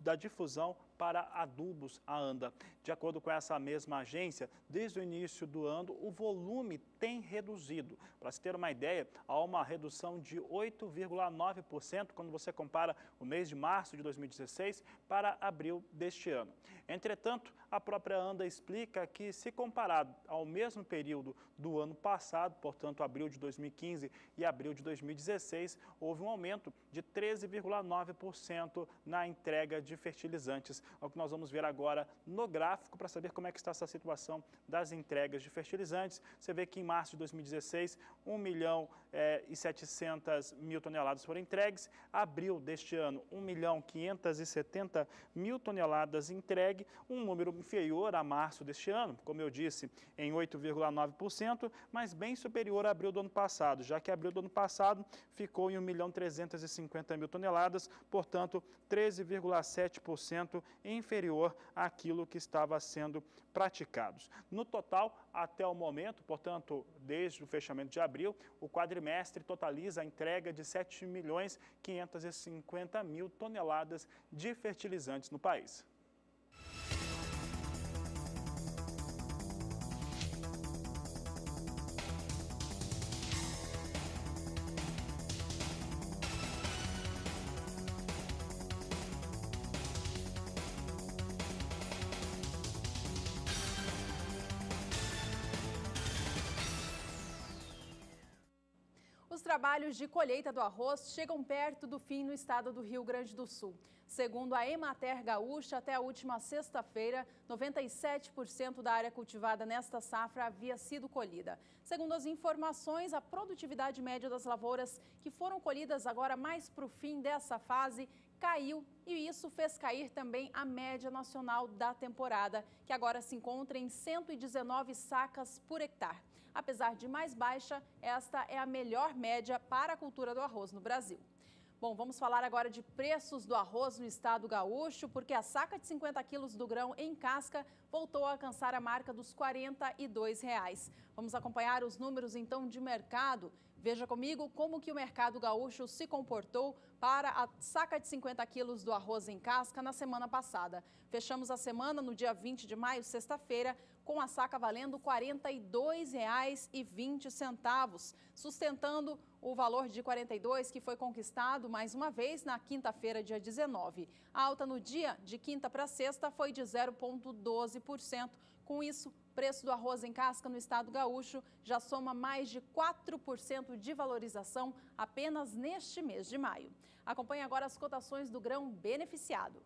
da Difusão para Adubos, a ANDA. De acordo com essa mesma agência, desde o início do ano, o volume tem reduzido. Para se ter uma ideia, há uma redução de 8,9% quando você compara o mês de março de 2016 para abril deste ano. Entretanto, a própria ANDA explica que, se comparado ao mesmo período do ano passado, portanto, abril de 2015 e abril de 2016, houve um aumento de 13,9% na entrega de fertilizantes. É o que nós vamos ver agora no gráfico para saber como é que está essa situação das entregas de fertilizantes. Você vê que em março de 2016, 1.700.000 toneladas foram entregues. Abril deste ano, 1.570.000 toneladas entregue, um número inferior a março deste ano, como eu disse, em 8,9%, mas bem superior a abril do ano passado, já que abril do ano passado ficou em 1.350.000 toneladas, portanto, 13,7% inferior àquilo que estava sendo praticados. No total, até o momento, portanto, desde o fechamento de abril, o quadrimestre totaliza a entrega de 7.550.000 toneladas de fertilizantes no país. Os trabalhos de colheita do arroz chegam perto do fim no estado do Rio Grande do Sul. Segundo a Emater Gaúcha, até a última sexta-feira, 97% da área cultivada nesta safra havia sido colhida. Segundo as informações, a produtividade média das lavouras que foram colhidas agora mais para o fim dessa fase caiu, e isso fez cair também a média nacional da temporada, que agora se encontra em 119 sacas por hectare. Apesar de mais baixa, esta é a melhor média para a cultura do arroz no Brasil. Bom, vamos falar agora de preços do arroz no estado gaúcho, porque a saca de 50 quilos do grão em casca voltou a alcançar a marca dos R$ 42. Vamos acompanhar os números então de mercado. Veja comigo como que o mercado gaúcho se comportou para a saca de 50 quilos do arroz em casca na semana passada. Fechamos a semana no dia 20 de maio, sexta-feira, com a saca valendo R$ 42,20, sustentando o valor de 42 que foi conquistado mais uma vez na quinta-feira, dia 19. A alta no dia de quinta para sexta foi de 0,12%. Com isso, o preço do arroz em casca no estado gaúcho já soma mais de 4% de valorização apenas neste mês de maio. Acompanhe agora as cotações do grão beneficiado.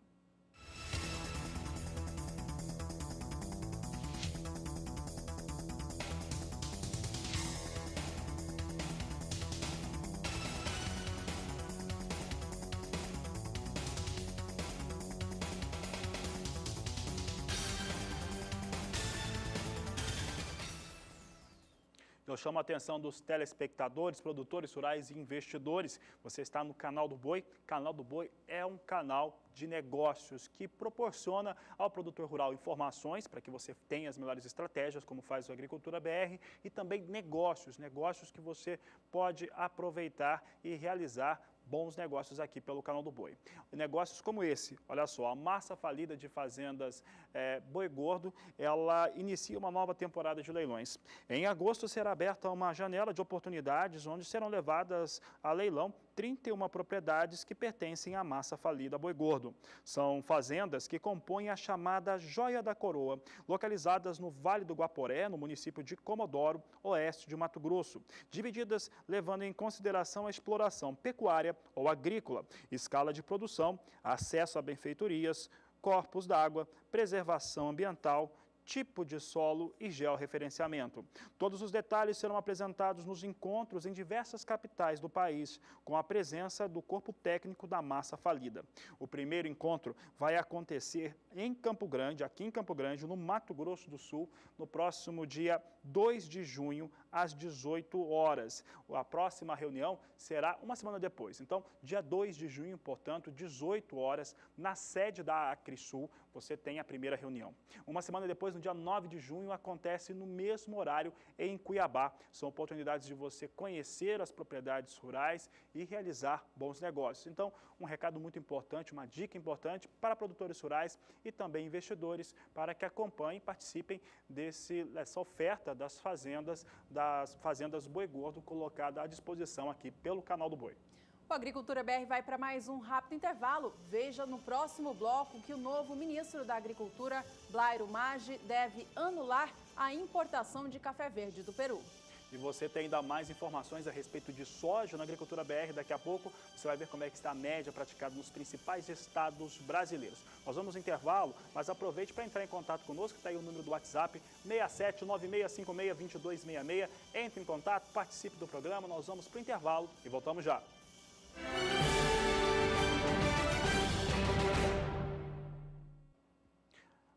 Eu chamo a atenção dos telespectadores, produtores rurais e investidores. Você está no Canal do Boi. Canal do Boi é um canal de negócios que proporciona ao produtor rural informações para que você tenha as melhores estratégias, como faz o Agricultura BR, e também negócios que você pode aproveitar e realizar bons negócios aqui pelo Canal do Boi. Negócios como esse, olha só, a massa falida de fazendas Boi Gordo, ela inicia uma nova temporada de leilões. Em agosto será aberta uma janela de oportunidades onde serão levadas a leilão 31 propriedades que pertencem à massa falida Boi Gordo. São fazendas que compõem a chamada Joia da Coroa, localizadas no Vale do Guaporé, no município de Comodoro, oeste de Mato Grosso, divididas levando em consideração a exploração pecuária ou agrícola, escala de produção, acesso a benfeitorias, corpos d'água, preservação ambiental, tipo de solo e georreferenciamento. Todos os detalhes serão apresentados nos encontros em diversas capitais do país, com a presença do corpo técnico da massa falida. O primeiro encontro vai acontecer em Campo Grande, aqui em Campo Grande, no Mato Grosso do Sul, no próximo dia 2 de junho, às 18 horas. A próxima reunião será uma semana depois. Então, dia 2 de junho, portanto, 18 horas, na sede da Acrisul, você tem a primeira reunião. Uma semana depois, no dia 9 de junho, acontece no mesmo horário em Cuiabá. São oportunidades de você conhecer as propriedades rurais e realizar bons negócios. Então, um recado muito importante, uma dica importante para produtores rurais e também investidores para que acompanhem e participem dessa oferta das fazendas Boi Gordo colocada à disposição aqui pelo Canal do Boi. O Agricultura BR vai para mais um rápido intervalo. Veja no próximo bloco que o novo ministro da Agricultura, Blairo Maggi, deve anular a importação de café verde do Peru. E você tem ainda mais informações a respeito de soja na Agricultura BR. Daqui a pouco você vai ver como é que está a média praticada nos principais estados brasileiros. Nós vamos no intervalo, mas aproveite para entrar em contato conosco, está aí o número do WhatsApp, 6796562266. Entre em contato, participe do programa, nós vamos para o intervalo e voltamos já.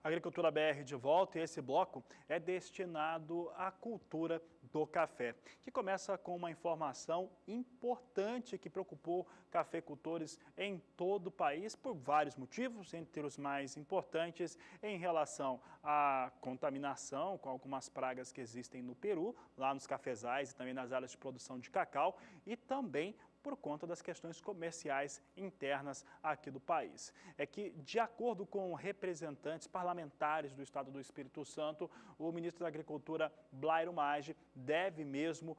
Agricultura BR de volta, e esse bloco é destinado à cultura do café, que começa com uma informação importante que preocupou cafeicultores em todo o país por vários motivos, entre os mais importantes em relação à contaminação com algumas pragas que existem no Peru, lá nos cafezais e também nas áreas de produção de cacau, e também por conta das questões comerciais internas aqui do país. É que, de acordo com representantes parlamentares do Estado do Espírito Santo, o ministro da Agricultura, Blairo Maggi, deve mesmo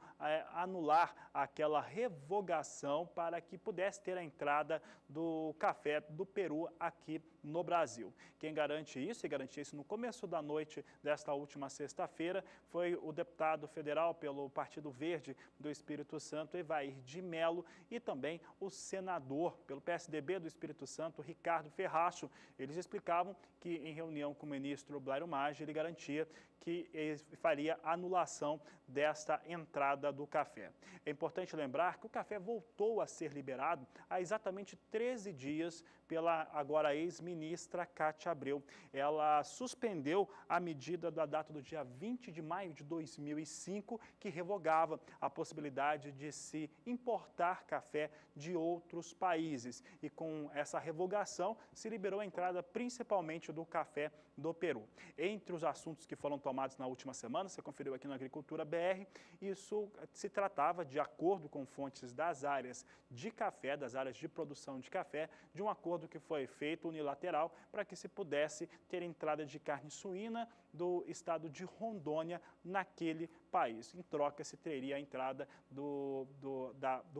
anular aquela revogação para que pudesse ter a entrada do café do Peru aqui no Brasil. Quem garante isso, e garantiu isso no começo da noite desta última sexta-feira, foi o deputado federal pelo Partido Verde do Espírito Santo, Evair de Mello, e também o senador pelo PSDB do Espírito Santo, Ricardo Ferracho. Eles explicavam que, em reunião com o ministro Blairo Maggi, ele garantia que ele faria anulação desta entrada do café. É importante lembrar que o café voltou a ser liberado há exatamente 13 dias pela agora ex-ministra Cátia Abreu. Ela suspendeu a medida da data do dia 20 de maio de 2005, que revogava a possibilidade de se importar café de outros países. E com essa revogação, se liberou a entrada principalmente do café do Peru. Entre os assuntos que foram tomados na última semana, você conferiu aqui na Agricultura BR, isso se tratava, de acordo com fontes das áreas de café, das áreas de produção de café, de um acordo que foi feito unilateral para que se pudesse ter entrada de carne suína do estado de Rondônia naquele país. Em troca, se teria a entrada do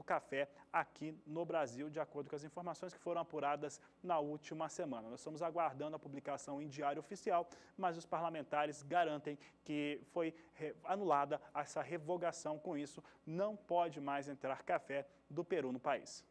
café aqui no Brasil, de acordo com as informações que foram apuradas na última semana. Nós estamos aguardando a publicação em Diário Oficial, mas os parlamentares garantem que foi anulada essa revogação. Com isso, não pode mais entrar café do Peru no país.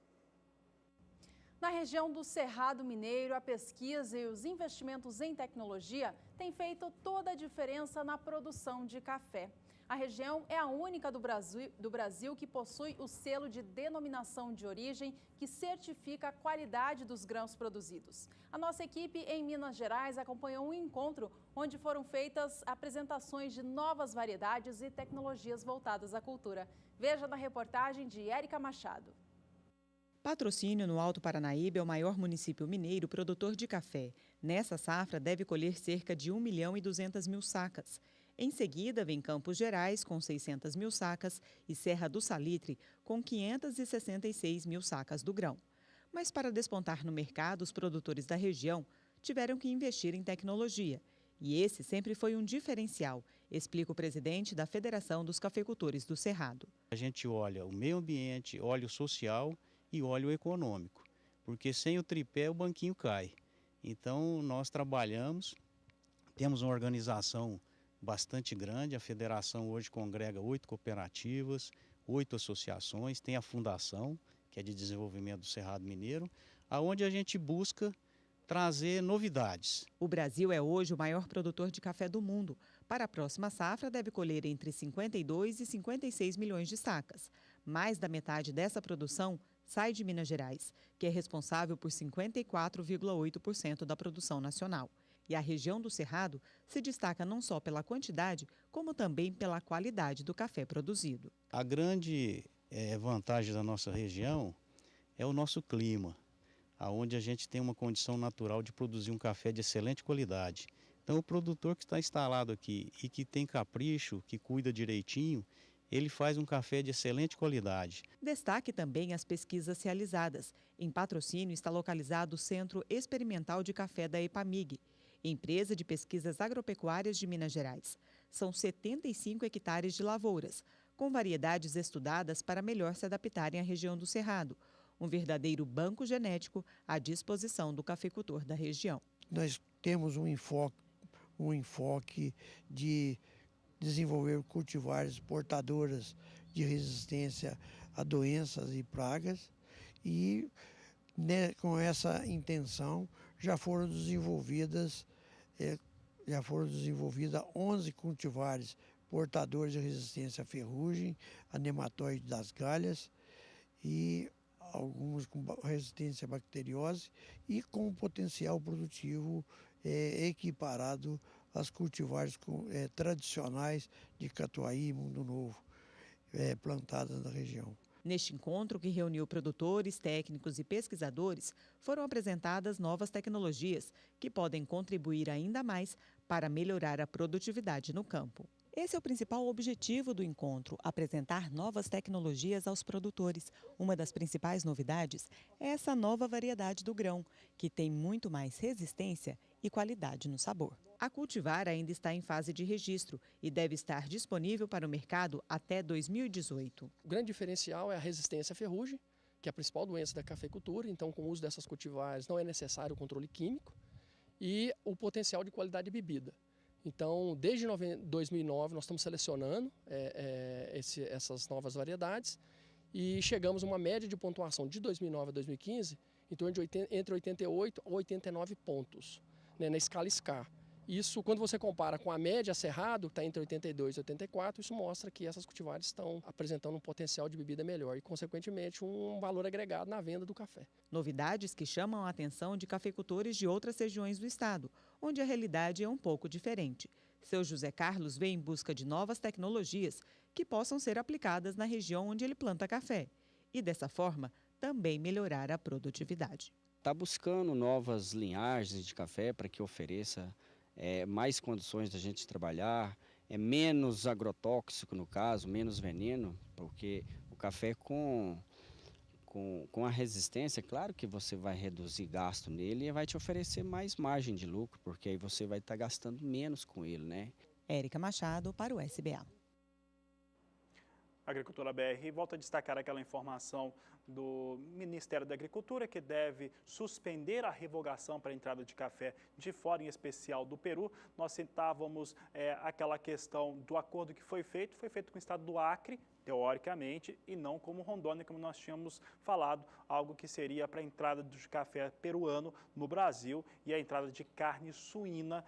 Na região do Cerrado Mineiro, a pesquisa e os investimentos em tecnologia têm feito toda a diferença na produção de café. A região é a única do Brasil que possui o selo de denominação de origem que certifica a qualidade dos grãos produzidos. A nossa equipe em Minas Gerais acompanhou um encontro onde foram feitas apresentações de novas variedades e tecnologias voltadas à cultura. Veja na reportagem de Érica Machado. Patrocínio, no Alto Paranaíba, é o maior município mineiro produtor de café. Nessa safra, deve colher cerca de 1.200.000 sacas. Em seguida, vem Campos Gerais, com 600.000 sacas, e Serra do Salitre, com 566.000 sacas do grão. Mas para despontar no mercado, os produtores da região tiveram que investir em tecnologia. E esse sempre foi um diferencial, explica o presidente da Federação dos Cafeicultores do Cerrado. A gente olha o meio ambiente, olha o social e olha o econômico, porque sem o tripé o banquinho cai. Então nós trabalhamos, temos uma organização bastante grande, a federação hoje congrega 8 cooperativas, 8 associações, tem a fundação, que é de desenvolvimento do Cerrado Mineiro, aonde a gente busca trazer novidades. O Brasil é hoje o maior produtor de café do mundo. Para a próxima safra, deve colher entre 52 e 56 milhões de sacas. Mais da metade dessa produção sai de Minas Gerais, que é responsável por 54,8% da produção nacional. E a região do Cerrado se destaca não só pela quantidade, como também pela qualidade do café produzido. A grande vantagem da nossa região é o nosso clima, onde a gente tem uma condição natural de produzir um café de excelente qualidade. Então, o produtor que está instalado aqui e que tem capricho, que cuida direitinho, ele faz um café de excelente qualidade. Destaque também as pesquisas realizadas. Em Patrocínio está localizado o Centro Experimental de Café da EPAMIG, empresa de pesquisas agropecuárias de Minas Gerais. São 75 hectares de lavouras, com variedades estudadas para melhor se adaptarem à região do Cerrado. Um verdadeiro banco genético à disposição do cafeicultor da região. Nós temos um enfoque de desenvolver cultivares portadoras de resistência a doenças e pragas e, né, com essa intenção já foram desenvolvidas 11 cultivares portadores de resistência à ferrugem, a nematóide das galhas e alguns com resistência à bacteriose e com potencial produtivo equiparado às cultivares tradicionais de Catuaí e Mundo Novo, plantadas na região. Neste encontro, que reuniu produtores, técnicos e pesquisadores, foram apresentadas novas tecnologias que podem contribuir ainda mais para melhorar a produtividade no campo. Esse é o principal objetivo do encontro, apresentar novas tecnologias aos produtores. Uma das principais novidades é essa nova variedade do grão, que tem muito mais resistência e qualidade no sabor. A cultivar ainda está em fase de registro e deve estar disponível para o mercado até 2018. O grande diferencial é a resistência à ferrugem, que é a principal doença da cafeicultura. Então, com o uso dessas cultivares não é necessário o controle químico, e o potencial de qualidade de bebida. Então, desde 2009, nós estamos selecionando essas novas variedades e chegamos a uma média de pontuação de 2009 a 2015 em torno de entre 88 a 89 pontos, né, na escala SCAR. Isso, quando você compara com a média Cerrado, que está entre 82 e 84, isso mostra que essas cultivares estão apresentando um potencial de bebida melhor e, consequentemente, um valor agregado na venda do café. Novidades que chamam a atenção de cafeicultores de outras regiões do estado, onde a realidade é um pouco diferente. Seu José Carlos vem em busca de novas tecnologias que possam ser aplicadas na região onde ele planta café e, dessa forma, também melhorar a produtividade. Está buscando novas linhagens de café para que ofereça mais condições da gente trabalhar, menos agrotóxico no caso, menos veneno, porque o café com a resistência, claro que você vai reduzir gasto nele e vai te oferecer mais margem de lucro, porque aí você vai estar gastando menos com ele, né? Érica Machado para o SBA. A Agricultura BR volta a destacar aquela informação do Ministério da Agricultura que deve suspender a revogação para a entrada de café de fora, em especial do Peru. Nós citávamos aquela questão do acordo que foi feito com o estado do Acre, teoricamente, e não como Rondônia, como nós tínhamos falado, algo que seria para a entrada de café peruano no Brasil e a entrada de carne suína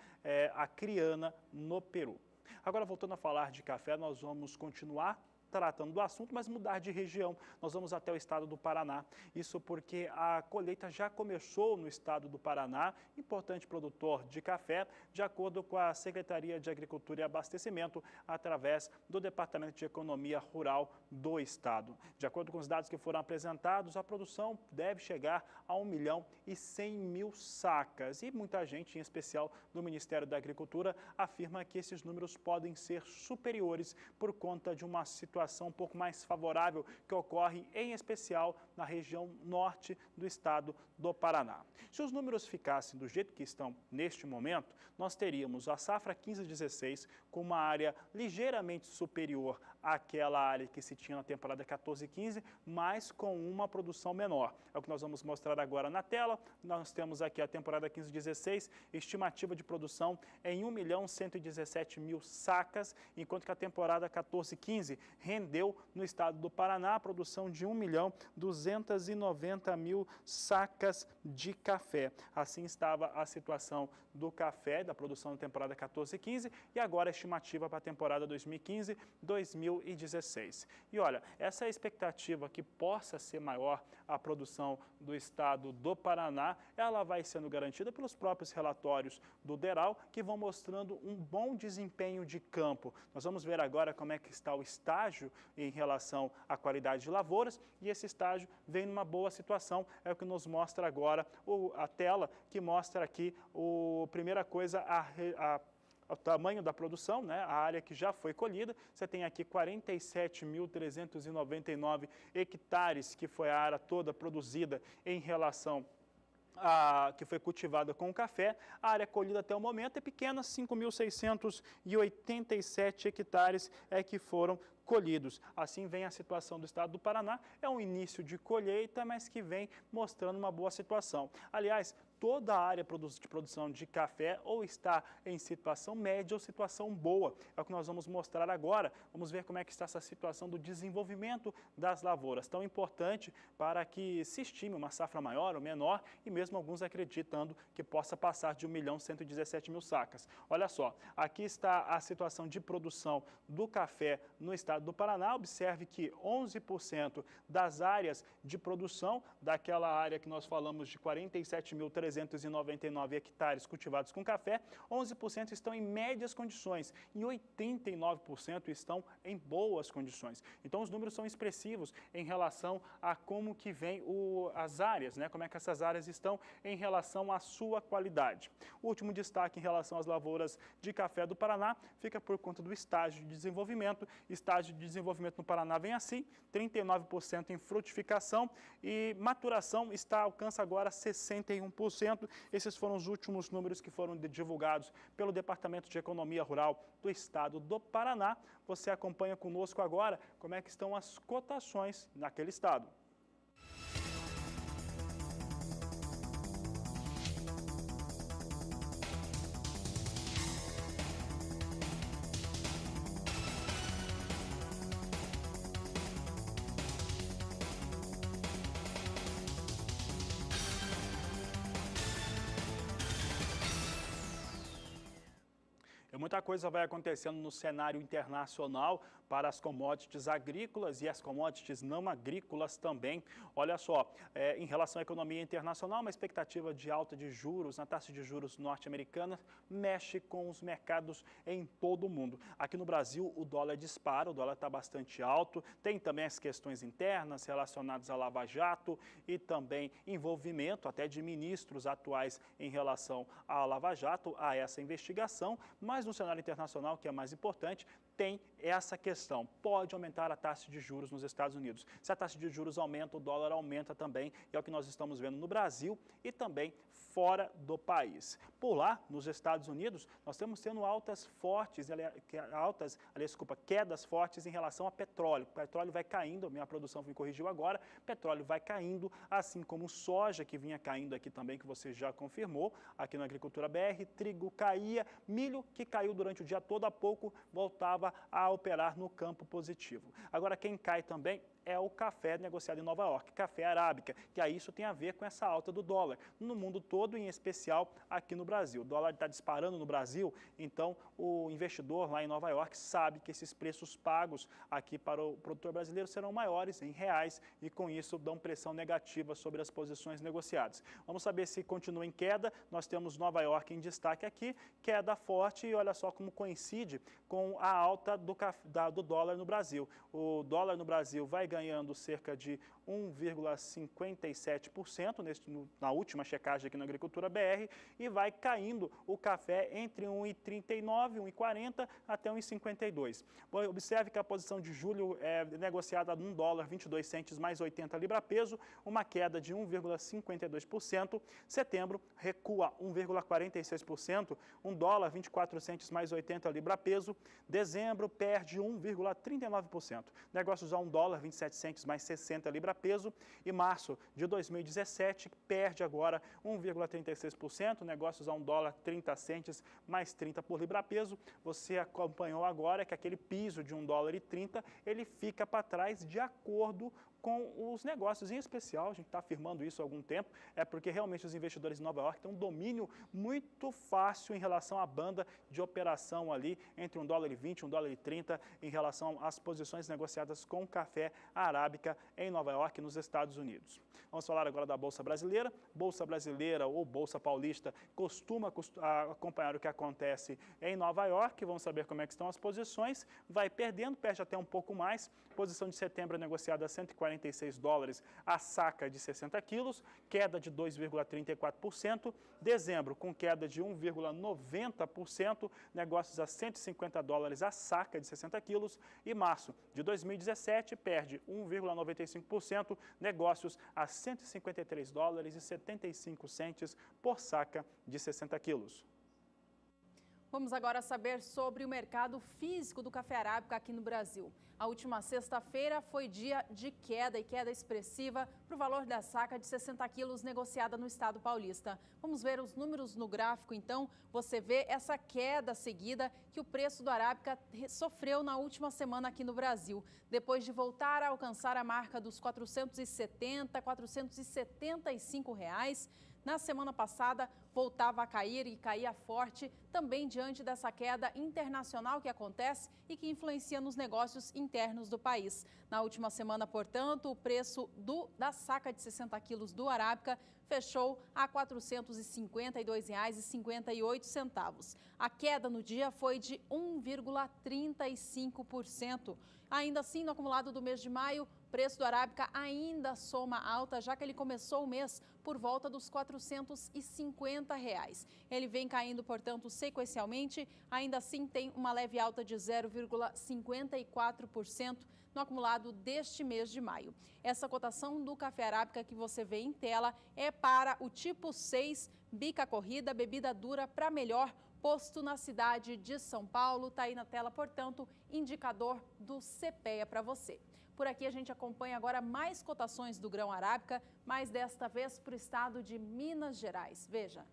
acriana no Peru. Agora, voltando a falar de café, nós vamos continuar tratando do assunto, mas mudar de região. Nós vamos até o estado do Paraná. Isso porque a colheita já começou no estado do Paraná, importante produtor de café, de acordo com a Secretaria de Agricultura e Abastecimento, através do Departamento de Economia Rural do estado. De acordo com os dados que foram apresentados, a produção deve chegar a 1.100.000 sacas. E muita gente, em especial do Ministério da Agricultura, afirma que esses números podem ser superiores por conta de uma situação um pouco mais favorável que ocorre, em especial, na região norte do estado do Paraná. Se os números ficassem do jeito que estão neste momento, nós teríamos a safra 15/16 com uma área ligeiramente superior àquela área que se tinha na temporada 14/15, mas com uma produção menor. É o que nós vamos mostrar agora na tela. Nós temos aqui a temporada 15/16, estimativa de produção em 1.117.000 sacas, enquanto que a temporada 14/15 rendeu no estado do Paraná a produção de 1.290.000 sacas de café. Assim estava a situação do café, da produção da temporada 14-15 e agora a estimativa para a temporada 2015-2016. E olha, essa é a expectativa que possa ser maior a produção do estado do Paraná, ela vai sendo garantida pelos próprios relatórios do DERAL, que vão mostrando um bom desempenho de campo. Nós vamos ver agora como é que está o estágio em relação à qualidade de lavouras, e esse estágio vem numa boa situação, é o que nos mostra agora a tela, que mostra aqui, primeira coisa, o tamanho da produção, né? A área que já foi colhida. Você tem aqui 47.399 hectares, que foi a área toda produzida em relação que foi cultivada com café. A área colhida até o momento é pequena, 5.687 hectares que foram colhidos. Assim vem a situação do estado do Paraná. É um início de colheita, mas que vem mostrando uma boa situação. Aliás, toda a área de produção de café ou está em situação média ou situação boa. É o que nós vamos mostrar agora. Vamos ver como é que está essa situação do desenvolvimento das lavouras, tão importante para que se estime uma safra maior ou menor, e mesmo alguns acreditando que possa passar de 1.117.000 sacas. Olha só, aqui está a situação de produção do café no estado do Paraná. Observe que 11% das áreas de produção, daquela área que nós falamos de 47.399 hectares cultivados com café, 11% estão em médias condições e 89% estão em boas condições. Então, os números são expressivos em relação a como que vem as áreas, né? Como é que essas áreas estão em relação à sua qualidade. O último destaque em relação às lavouras de café do Paraná fica por conta do estágio de desenvolvimento. Estágio de desenvolvimento no Paraná vem assim, 39% em frutificação e maturação alcança agora 61%. Esses foram os últimos números que foram divulgados pelo Departamento de Economia Rural do estado do Paraná. Você acompanha conosco agora como é que estão as cotações naquele estado. Muita coisa vai acontecendo no cenário internacional para as commodities agrícolas e as commodities não agrícolas também. Olha só, em relação à economia internacional, uma expectativa de alta de juros na taxa de juros norte-americana mexe com os mercados em todo o mundo. Aqui no Brasil, o dólar dispara, o dólar está bastante alto. Tem também as questões internas relacionadas à Lava Jato e também envolvimento até de ministros atuais em relação à Lava Jato, a essa investigação. Mas no cenário internacional, que é mais importante, tem essa questão. Pode aumentar a taxa de juros nos Estados Unidos. Se a taxa de juros aumenta, o dólar aumenta também. E é o que nós estamos vendo no Brasil e também fora do país. Por lá, nos Estados Unidos, nós estamos tendo quedas fortes em relação ao petróleo. O petróleo vai caindo, minha produção me corrigiu agora, petróleo vai caindo, assim como soja, que vinha caindo aqui também, que você já confirmou, aqui na Agricultura BR, trigo caía, milho, que caiu durante o dia todo, há pouco voltava a operar no campo positivo. Agora, quem cai também é o café negociado em Nova York, café arábica, que aí isso tem a ver com essa alta do dólar, no mundo todo, em especial aqui no Brasil. O dólar está disparando no Brasil, então o investidor lá em Nova York sabe que esses preços pagos aqui para o produtor brasileiro serão maiores em reais e com isso dão pressão negativa sobre as posições negociadas. Vamos saber se continua em queda. Nós temos Nova York em destaque aqui, queda forte, e olha só como coincide com a alta do dólar no Brasil. O dólar no Brasil vai ganhando cerca de 1,57% na última checagem aqui na Agricultura BR, e vai caindo o café entre 1,39, 1,40 até 1,52. Observe que a posição de julho é negociada a $1,22 mais 80 libra-peso, uma queda de 1,52%. Setembro recua 1,46%, $1,24 mais 80 libra-peso. Dezembro perde 1,39%. Negócios a $1,27 17 mais 60 libra-peso. E março de 2017 perde agora 1,36%, negócios a $1,30 mais 30 por libra-peso. Você acompanhou agora que aquele piso de $1,30 ele fica para trás de acordo com os negócios, em especial, a gente está afirmando isso há algum tempo, é porque realmente os investidores de Nova York têm um domínio muito fácil em relação à banda de operação ali entre $1,20 e $1,30 em relação às posições negociadas com café arábica em Nova York, nos Estados Unidos. Vamos falar agora da Bolsa Brasileira. Bolsa Brasileira ou Bolsa Paulista costuma acompanhar o que acontece em Nova York. Vamos saber como é que estão as posições. Vai perdendo, perde até um pouco mais. Posição de setembro negociada a $146 a saca de 60 quilos, queda de 2,34%. Dezembro com queda de 1,90%, negócios a $150 a saca de 60 quilos. E março de 2017 perde 1,95%, negócios a $153,75 por saca de 60 quilos. Vamos agora saber sobre o mercado físico do café arábica aqui no Brasil. A última sexta-feira foi dia de queda e queda expressiva para o valor da saca de 60 quilos negociada no estado paulista. Vamos ver os números no gráfico, então. Você vê essa queda seguida que o preço do arábica sofreu na última semana aqui no Brasil. Depois de voltar a alcançar a marca dos R$ 475 reais, na semana passada, voltava a cair e caía forte, também diante dessa queda internacional que acontece e que influencia nos negócios internos do país. Na última semana, portanto, o preço da saca de 60 quilos do arábica fechou a R$ 452,58. A queda no dia foi de 1,35%. Ainda assim, no acumulado do mês de maio, o preço do arábica ainda soma alta, já que ele começou o mês por volta dos R$ 450 reais. Ele vem caindo, portanto, sequencialmente, ainda assim tem uma leve alta de 0,54% no acumulado deste mês de maio. Essa cotação do café arábica que você vê em tela é para o tipo 6, bica corrida, bebida dura para melhor, posto na cidade de São Paulo. Está aí na tela, portanto, indicador do CPEA para você. Por aqui a gente acompanha agora mais cotações do grão arábica, mas desta vez para o estado de Minas Gerais. Veja.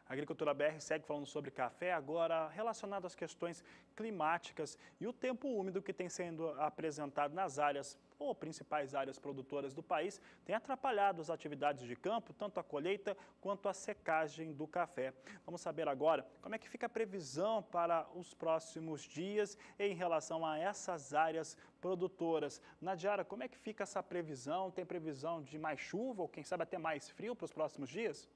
A Agricultura BR segue falando sobre café, agora relacionado às questões climáticas e o tempo úmido que tem sendo apresentado nas áreas ou principais áreas produtoras do país tem atrapalhado as atividades de campo, tanto a colheita quanto a secagem do café. Vamos saber agora como é que fica a previsão para os próximos dias em relação a essas áreas produtoras. Nadiara, como é que fica essa previsão? Tem previsão de mais chuva ou quem sabe até mais frio para os próximos dias?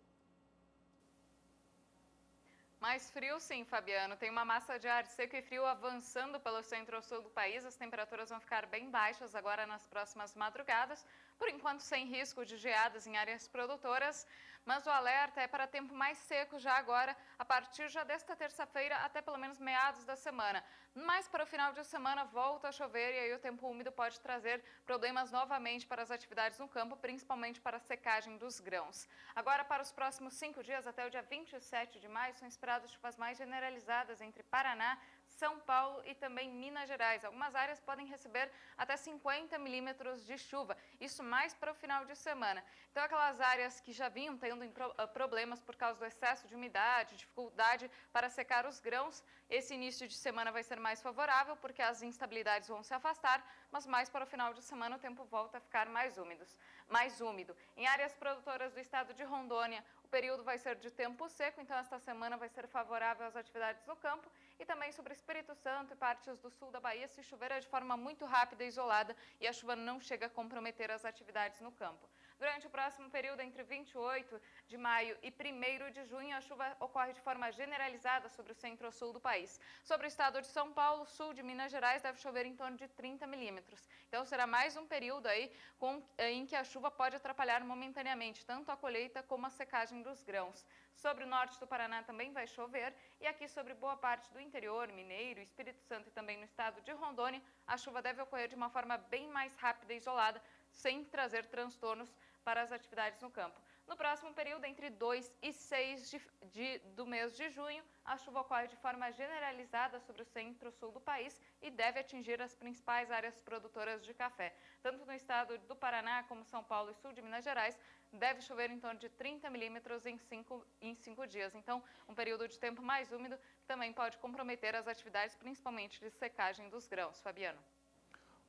Mais frio sim, Fabiano. Tem uma massa de ar seco e frio avançando pelo centro-sul do país. As temperaturas vão ficar bem baixas agora nas próximas madrugadas. Por enquanto, sem risco de geadas em áreas produtoras. Mas o alerta é para tempo mais seco já agora, a partir já desta terça-feira até pelo menos meados da semana. Mas para o final de semana volta a chover e aí o tempo úmido pode trazer problemas novamente para as atividades no campo, principalmente para a secagem dos grãos. Agora, para os próximos 5 dias, até o dia 27 de maio, são esperadas chuvas mais generalizadas entre Paraná, São Paulo e também Minas Gerais. Algumas áreas podem receber até 50 milímetros de chuva, isso mais para o final de semana. Então, aquelas áreas que já vinham tendo problemas por causa do excesso de umidade, dificuldade para secar os grãos, esse início de semana vai ser mais favorável porque as instabilidades vão se afastar, mas mais para o final de semana o tempo volta a ficar mais úmido. Em áreas produtoras do estado de Rondônia, o período vai ser de tempo seco, então esta semana vai ser favorável às atividades no campo e também sobre Espírito Santo e partes do sul da Bahia, se chover é de forma muito rápida e isolada e a chuva não chega a comprometer as atividades no campo. Durante o próximo período, entre 28 de maio e 1º de junho, a chuva ocorre de forma generalizada sobre o centro-sul do país. Sobre o estado de São Paulo, sul de Minas Gerais, deve chover em torno de 30 milímetros. Então, será mais um período aí em que a chuva pode atrapalhar momentaneamente tanto a colheita como a secagem dos grãos. Sobre o norte do Paraná também vai chover e aqui sobre boa parte do interior, Mineiro, Espírito Santo e também no estado de Rondônia, a chuva deve ocorrer de uma forma bem mais rápida e isolada, sem trazer transtornos para as atividades no campo. No próximo período, entre 2 e 6 do mês de junho, a chuva ocorre de forma generalizada sobre o centro-sul do país e deve atingir as principais áreas produtoras de café. Tanto no estado do Paraná como São Paulo e sul de Minas Gerais, deve chover em torno de 30 milímetros em 5 dias. Então, um período de tempo mais úmido que também pode comprometer as atividades, principalmente de secagem dos grãos. Fabiano.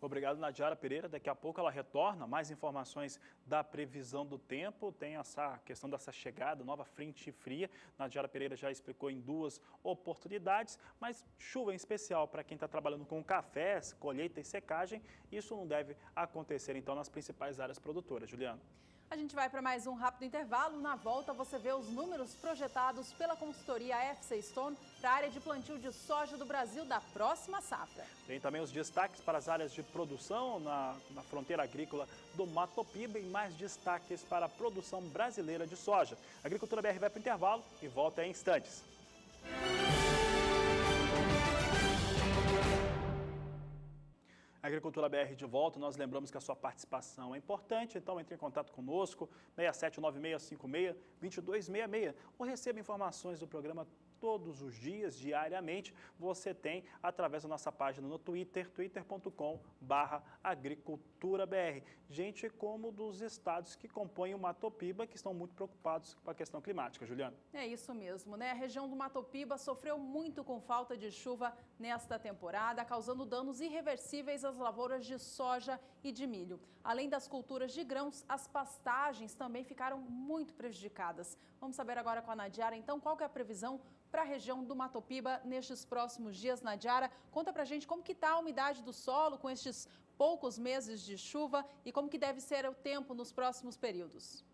Obrigado, Nadiara Pereira. Daqui a pouco ela retorna. Mais informações da previsão do tempo. Tem essa questão dessa chegada, nova frente fria. Nadiara Pereira já explicou em 2 oportunidades, mas chuva em especial para quem está trabalhando com café, colheita e secagem, isso não deve acontecer, então, nas principais áreas produtoras. Juliana. A gente vai para mais um rápido intervalo. Na volta, você vê os números projetados pela consultoria FC Stone para a área de plantio de soja do Brasil da próxima safra. Tem também os destaques para as áreas de produção na fronteira agrícola do Mato Piba e mais destaques para a produção brasileira de soja. A Agricultura BR vai para o intervalo e volta em instantes. Agricultura BR de volta, nós lembramos que a sua participação é importante, então entre em contato conosco, 679656-2266, ou receba informações do programa todos os dias, diariamente, você tem através da nossa página no Twitter, twitter.com/agriculturabr. Gente como dos estados que compõem o Mato Piba, que estão muito preocupados com a questão climática. Juliana. É isso mesmo, né? A região do Mato Piba sofreu muito com falta de chuva nesta temporada, causando danos irreversíveis às lavouras de soja e de milho. Além das culturas de grãos, as pastagens também ficaram muito prejudicadas. Vamos saber agora com a Nadiara, então, qual que é a previsão para a região do Mato Piba nestes próximos dias. Nadiara, conta pra gente como que está a umidade do solo com estes poucos meses de chuva e como que deve ser o tempo nos próximos períodos.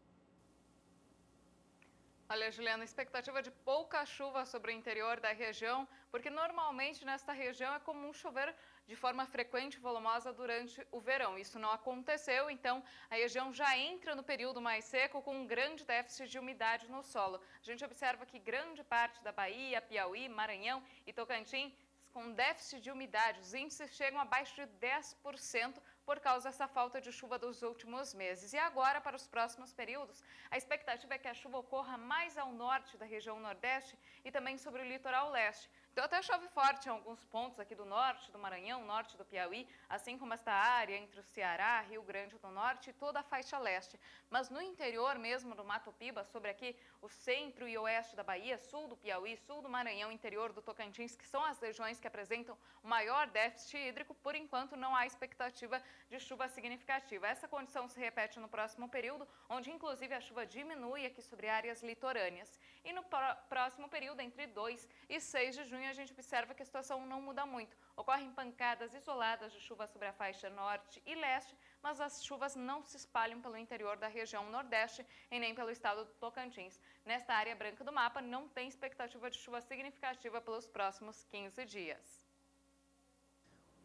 Olha, Juliana, expectativa de pouca chuva sobre o interior da região, porque normalmente nesta região é comum chover de forma frequente e volumosa durante o verão. Isso não aconteceu, então a região já entra no período mais seco com um grande déficit de umidade no solo. A gente observa que grande parte da Bahia, Piauí, Maranhão e Tocantins com déficit de umidade, os índices chegam abaixo de 10% por causa dessa falta de chuva dos últimos meses. E agora, para os próximos períodos, a expectativa é que a chuva ocorra mais ao norte da região nordeste e também sobre o litoral leste. Então até chove forte em alguns pontos aqui do norte do Maranhão, norte do Piauí, assim como esta área entre o Ceará, Rio Grande do Norte e toda a faixa leste. Mas no interior mesmo do Mato Piba, sobre aqui o centro e oeste da Bahia, sul do Piauí, sul do Maranhão, interior do Tocantins, que são as regiões que apresentam o maior déficit hídrico, por enquanto não há expectativa de chuva significativa. Essa condição se repete no próximo período, onde inclusive a chuva diminui aqui sobre áreas litorâneas. E no próximo período, entre 2 e 6 de junho, a gente observa que a situação não muda muito. Ocorrem pancadas isoladas de chuva sobre a faixa norte e leste, mas as chuvas não se espalham pelo interior da região nordeste e nem pelo estado do Tocantins. Nesta área branca do mapa, não tem expectativa de chuva significativa pelos próximos 15 dias.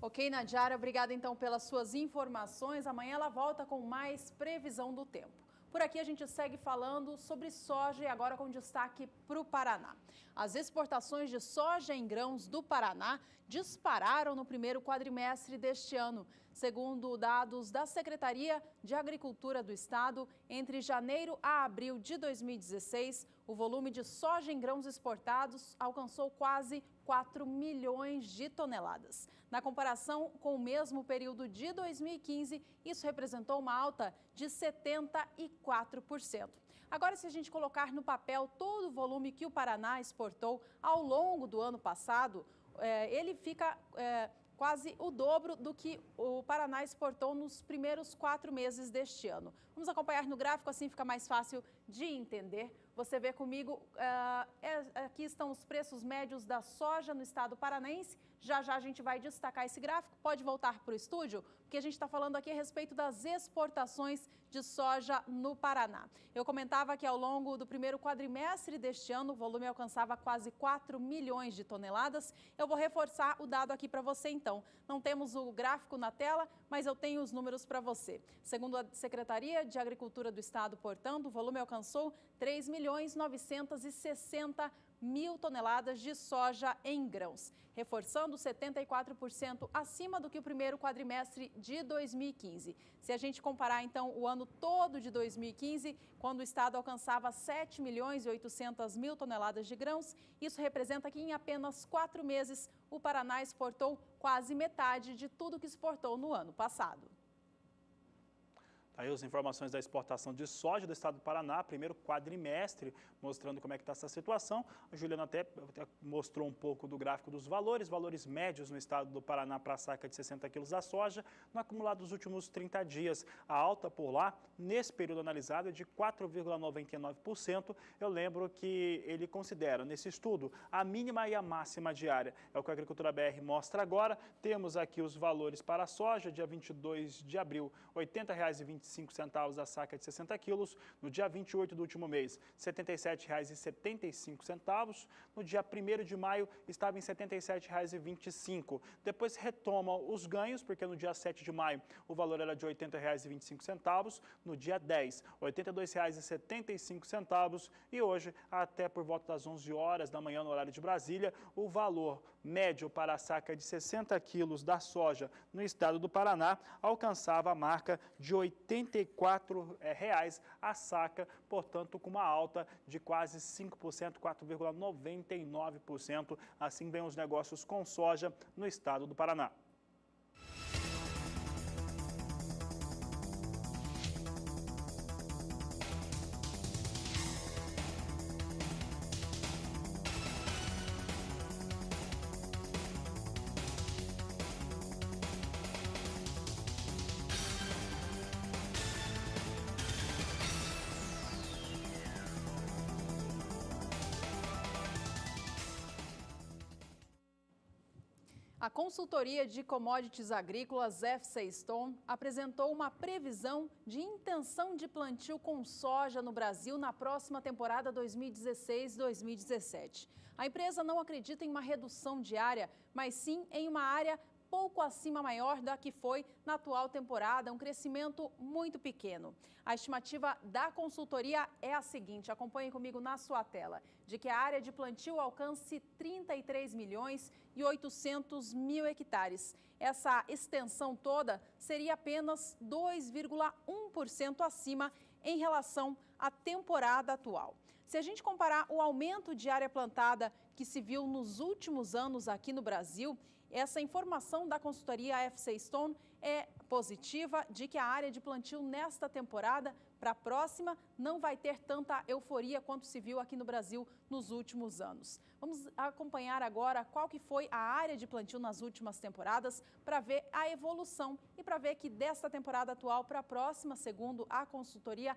Ok, Nadiara, obrigada então pelas suas informações. Amanhã ela volta com mais previsão do tempo. Por aqui a gente segue falando sobre soja e agora com destaque para o Paraná. As exportações de soja em grãos do Paraná dispararam no primeiro quadrimestre deste ano. Segundo dados da Secretaria de Agricultura do Estado, entre janeiro a abril de 2016, o volume de soja em grãos exportados alcançou quase 4 milhões de toneladas. Na comparação com o mesmo período de 2015, isso representou uma alta de 74%. Agora, se a gente colocar no papel todo o volume que o Paraná exportou ao longo do ano passado, ele fica quase o dobro do que o Paraná exportou nos primeiros 4 meses deste ano. Vamos acompanhar no gráfico, assim fica mais fácil de entender. Você vê comigo, aqui estão os preços médios da soja no estado paranaense. Já já a gente vai destacar esse gráfico. Pode voltar para o estúdio, porque a gente está falando aqui a respeito das exportações de soja no Paraná. Eu comentava que ao longo do primeiro quadrimestre deste ano, o volume alcançava quase 4 milhões de toneladas. Eu vou reforçar o dado aqui para você, então. Não temos o gráfico na tela, mas eu tenho os números para você. Segundo a Secretaria de Agricultura do Estado, portanto, o volume alcançou 3.960.000 toneladas de soja em grãos, reforçando 74% acima do que o primeiro quadrimestre de 2015. Se a gente comparar, então, o ano todo de 2015, quando o Estado alcançava 7.800.000 toneladas de grãos, isso representa que em apenas 4 meses o Paraná exportou quase metade de tudo que exportou no ano passado. Aí as informações da exportação de soja do estado do Paraná, primeiro quadrimestre, mostrando como é que está essa situação. A Juliana até mostrou um pouco do gráfico dos valores médios no estado do Paraná para a saca de 60 quilos da soja, no acumulado dos últimos 30 dias. A alta por lá, nesse período analisado, é de 4,99%. Eu lembro que ele considera, nesse estudo, a mínima e a máxima diária. É o que a Agricultura BR mostra agora. Temos aqui os valores para a soja, dia 22 de abril, R$ 80,25 a saca de 60 quilos. No dia 28 do último mês, R$ 77,75. No dia 1º de maio, estava em R$ 77,25. Depois retoma os ganhos, porque no dia 7 de maio o valor era de R$ 80,25. No dia 10, R$ 82,75. E hoje, até por volta das 11 horas da manhã, no horário de Brasília, o valor médio para a saca de 60 quilos da soja no estado do Paraná alcançava a marca de R$ 84,00 a saca, portanto, com uma alta de quase 5%, 4,99%. Assim vem os negócios com soja no estado do Paraná. A consultoria de commodities agrícolas FCA Stone apresentou uma previsão de intenção de plantio com soja no Brasil na próxima temporada 2016-2017. A empresa não acredita em uma redução de área, mas sim em uma área pouco acima maior da que foi na atual temporada, um crescimento muito pequeno. A estimativa da consultoria é a seguinte, acompanhe comigo na sua tela, de que a área de plantio alcance 33.800.000 hectares. Essa extensão toda seria apenas 2,1% acima em relação à temporada atual. Se a gente comparar o aumento de área plantada que se viu nos últimos anos aqui no Brasil, essa informação da consultoria FCA Stone é positiva, de que a área de plantio nesta temporada para a próxima não vai ter tanta euforia quanto se viu aqui no Brasil nos últimos anos. Vamos acompanhar agora qual que foi a área de plantio nas últimas temporadas para ver a evolução e para ver que desta temporada atual para a próxima, segundo a consultoria,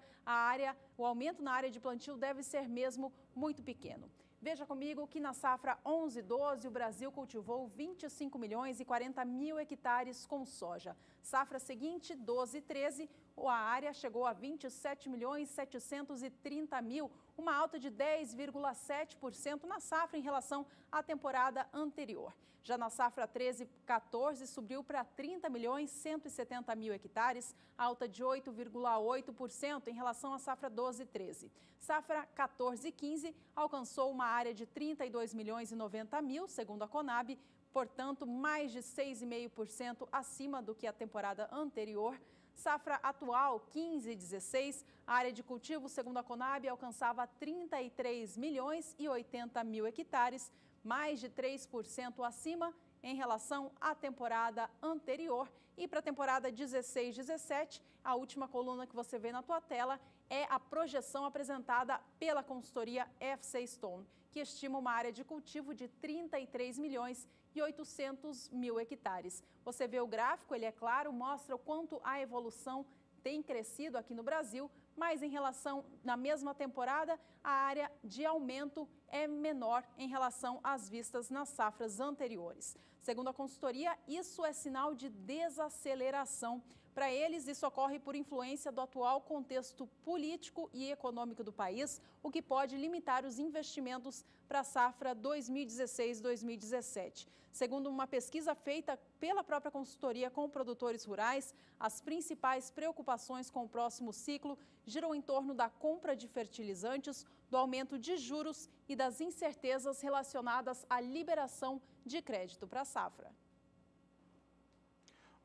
o aumento na área de plantio deve ser mesmo muito pequeno. Veja comigo que na safra 11/12 o Brasil cultivou 25.040.000 hectares com soja. Safra seguinte, 12/13, a área chegou a 27.730.000, uma alta de 10,7% na safra em relação à temporada anterior. Já na safra 13/14 subiu para 30.170.000 hectares, alta de 8,8% em relação à safra 12/13. Safra 14/15 alcançou uma área de 32.090.000, segundo a Conab, portanto mais de 6,5% acima do que a temporada anterior. Safra atual 15/16, a área de cultivo, segundo a Conab, alcançava 33.080.000 hectares, mais de 3% acima em relação à temporada anterior. E para a temporada 16/17, a última coluna que você vê na tua tela é a projeção apresentada pela consultoria FCA Stone, que estima uma área de cultivo de 33.800.000 hectares. Você vê o gráfico, ele é claro, mostra o quanto a evolução tem crescido aqui no Brasil, mas em relação, na mesma temporada, a área de aumento é menor em relação às vistas nas safras anteriores. Segundo a consultoria, isso é sinal de desaceleração. Para eles, isso ocorre por influência do atual contexto político e econômico do país, o que pode limitar os investimentos para a safra 2016-2017. Segundo uma pesquisa feita pela própria consultoria com produtores rurais, as principais preocupações com o próximo ciclo giram em torno da compra de fertilizantes, do aumento de juros e das incertezas relacionadas à liberação de crédito para a safra.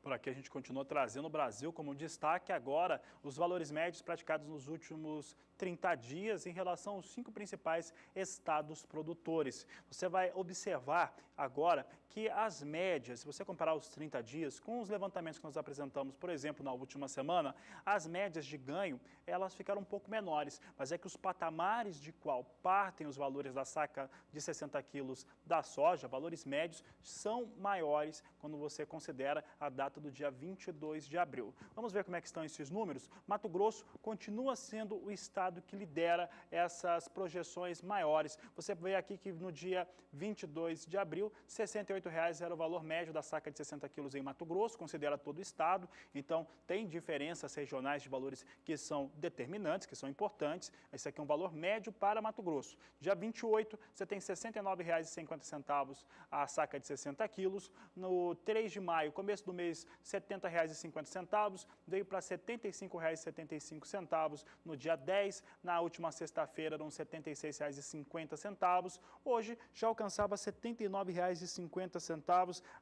Por aqui a gente continua trazendo o Brasil como destaque agora os valores médios praticados nos últimos 30 dias em relação aos 5 principais estados produtores. Você vai observar agora que as médias, se você comparar os 30 dias com os levantamentos que nós apresentamos, por exemplo, na última semana, as médias de ganho, elas ficaram um pouco menores, mas é que os patamares de qual partem os valores da saca de 60 quilos da soja, valores médios, são maiores quando você considera a data do dia 22 de abril. Vamos ver como é que estão esses números. Mato Grosso continua sendo o estado que lidera essas projeções maiores. Você vê aqui que no dia 22 de abril, R$ 68,00 era o valor médio da saca de 60 quilos em Mato Grosso, considera todo o estado. Então, tem diferenças regionais de valores que são determinantes, que são importantes. Esse aqui é um valor médio para Mato Grosso. Dia 28, você tem R$ 69,50 a saca de 60 quilos. No 3 de maio, começo do mês, R$ 70,50, veio para R$ 75,75 no dia 10, na última sexta-feira eram R$ 76,50, hoje já alcançava R$ 79,50,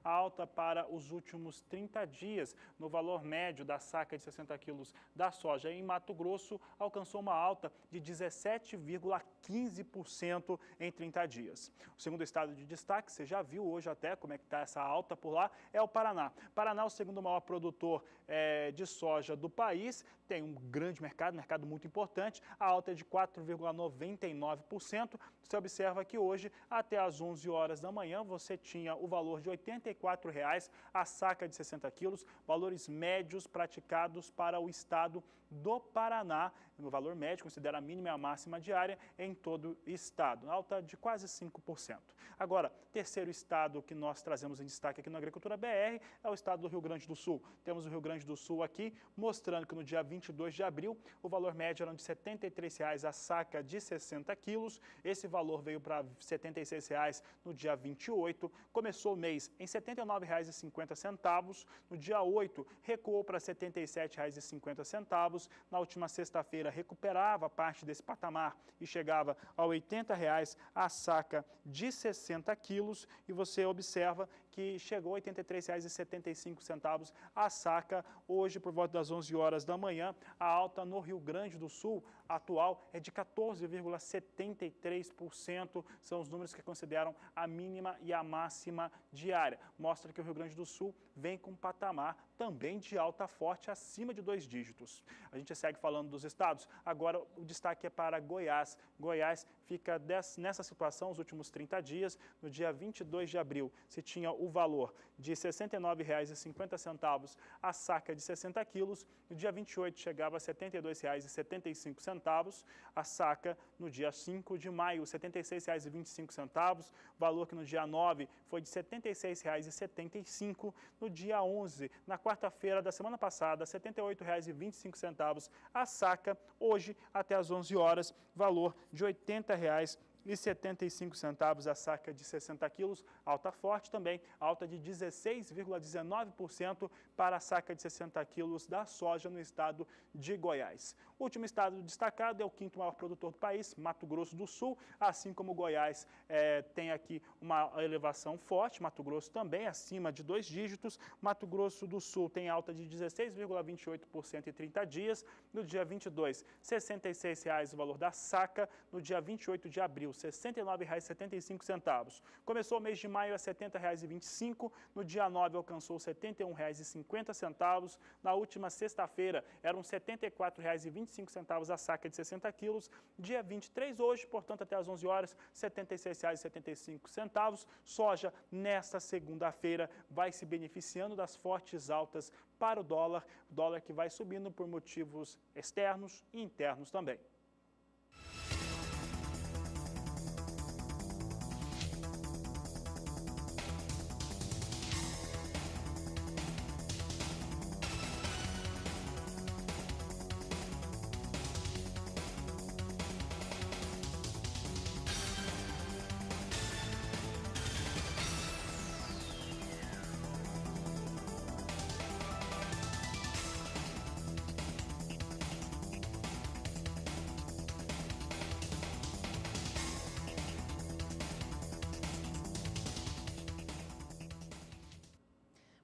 a alta para os últimos 30 dias. No valor médio da saca de 60 quilos da soja em Mato Grosso, alcançou uma alta de 17,15% em 30 dias. O segundo estado de destaque, você já viu hoje até como é que está essa alta por lá, é o Paraná. Paraná é o segundo maior produtor de soja do país, tem um grande mercado muito importante, a alta é de 4,99%. Você observa que hoje, até às 11 horas da manhã, você tinha o valor de R$ 84,00 a saca de 60 quilos, valores médios praticados para o estado do Paraná. No valor médio, considera a mínima e a máxima diária em todo o estado, alta de quase 5%. Agora, terceiro estado que nós trazemos em destaque aqui na Agricultura BR é o estado do Rio Grande do Sul. Temos o Rio Grande do Sul aqui, mostrando que no dia 22 de abril, o valor médio era de R$ 73,00 a saca de 60 quilos. Esse valor veio para R$ 76,00 no dia 28. Começou o mês em R$ 79,50. No dia 8, recuou para R$ 77,50. Na última sexta-feira, recuperava parte desse patamar e chegava a R$ 80,00 a saca de 60 quilos. E você observa que chegou a R$ 83,75 a saca hoje por volta das 11 horas da manhã. A alta no Rio Grande do Sul atual é de 14,73%. São os números que consideram a mínima e a máxima diária. Mostra que o Rio Grande do Sul vem com um patamar também de alta forte acima de 2 dígitos. A gente segue falando dos estados. Agora o destaque é para Goiás. Goiás fica nessa situação os últimos 30 dias. No dia 22 de abril, se tinha o valor de R$ 69,50 a saca de 60 quilos. No dia 28 chegava a R$ 72,75 a saca. No dia 5 de maio, R$ 76,25. Valor que no dia 9 foi de R$ 76,75. No dia 11, na quarta-feira da semana passada, R$ 78,25 a saca. Hoje, até às 11 horas, valor de R$ 80,75 a saca de 60 quilos, alta forte também, alta de 16,19% para a saca de 60 quilos da soja no estado de Goiás. O último estado destacado é o quinto maior produtor do país, Mato Grosso do Sul, assim como Goiás tem aqui uma elevação forte, Mato Grosso também acima de 2 dígitos, Mato Grosso do Sul tem alta de 16,28% em 30 dias, no dia 22, R$ 66,00 o valor da saca, no dia 28 de abril, R$ 69,75. Começou o mês de maio a R$ 70,25, no dia 9 alcançou R$ 71,50, na última sexta-feira eram R$ 74,25 a saca de 60 quilos, dia 23 hoje, portanto até às 11 horas, R$ 76,75. Soja nesta segunda-feira vai se beneficiando das fortes altas para o dólar que vai subindo por motivos externos e internos também.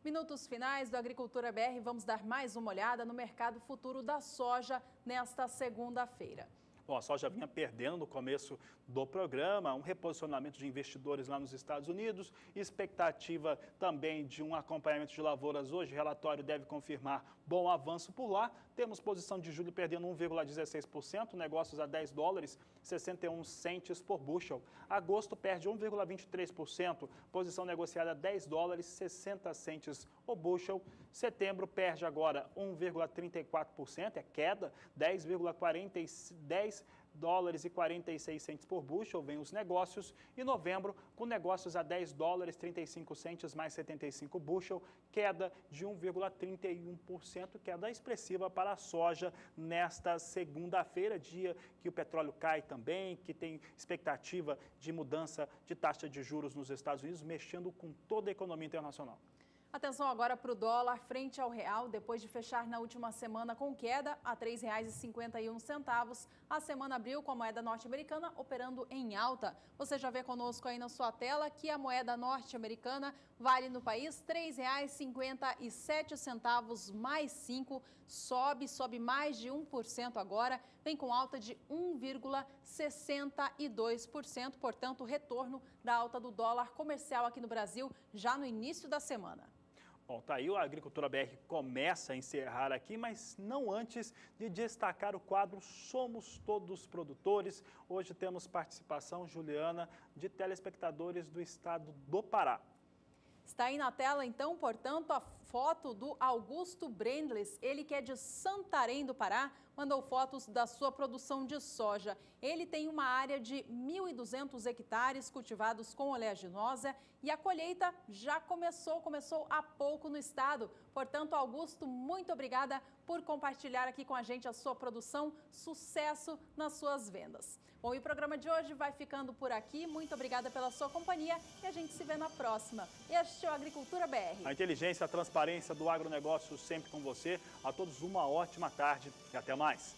Minutos finais do Agricultura BR, vamos dar mais uma olhada no mercado futuro da soja nesta segunda-feira. Bom, a soja vinha perdendo no começo do programa, um reposicionamento de investidores lá nos Estados Unidos, expectativa também de um acompanhamento de lavouras hoje, o relatório deve confirmar bom avanço por lá. Temos posição de julho perdendo 1,16%, negócios a $10, 61 centes por bushel. Agosto perde 1,23%, posição negociada a $10, 60 centes o bushel. Setembro perde agora 1,34%, é queda, $10,46 por bushel, vem os negócios. E novembro, com negócios a $10, 35 centes mais 75 bushel, queda de 1,31%, queda expressiva para a soja nesta segunda-feira, dia que o petróleo cai também, que tem expectativa de mudança de taxa de juros nos Estados Unidos, mexendo com toda a economia internacional. Atenção agora para o dólar frente ao real, depois de fechar na última semana com queda a R$ 3,51. A semana abriu com a moeda norte-americana operando em alta. Você já vê conosco aí na sua tela que a moeda norte-americana vale no país R$ 3,57 mais 5, sobe mais de 1% agora, vem com alta de 1,62%, portanto, retorno da alta do dólar comercial aqui no Brasil já no início da semana. Bom, tá aí, a Agricultura BR começa a encerrar aqui, mas não antes de destacar o quadro Somos Todos Produtores. Hoje temos participação, Juliana, de telespectadores do estado do Pará. Está aí na tela, então, portanto, a foto do Augusto Brendles, ele que é de Santarém do Pará, mandou fotos da sua produção de soja. Ele tem uma área de 1.200 hectares cultivados com oleaginosa e a colheita já começou há pouco no estado. Portanto, Augusto, muito obrigada por compartilhar aqui com a gente a sua produção. Sucesso nas suas vendas. Bom, e o programa de hoje vai ficando por aqui. Muito obrigada pela sua companhia e a gente se vê na próxima. Este é o Agricultura BR. A inteligência, a transparência do agronegócio sempre com você. A todos uma ótima tarde e até mais.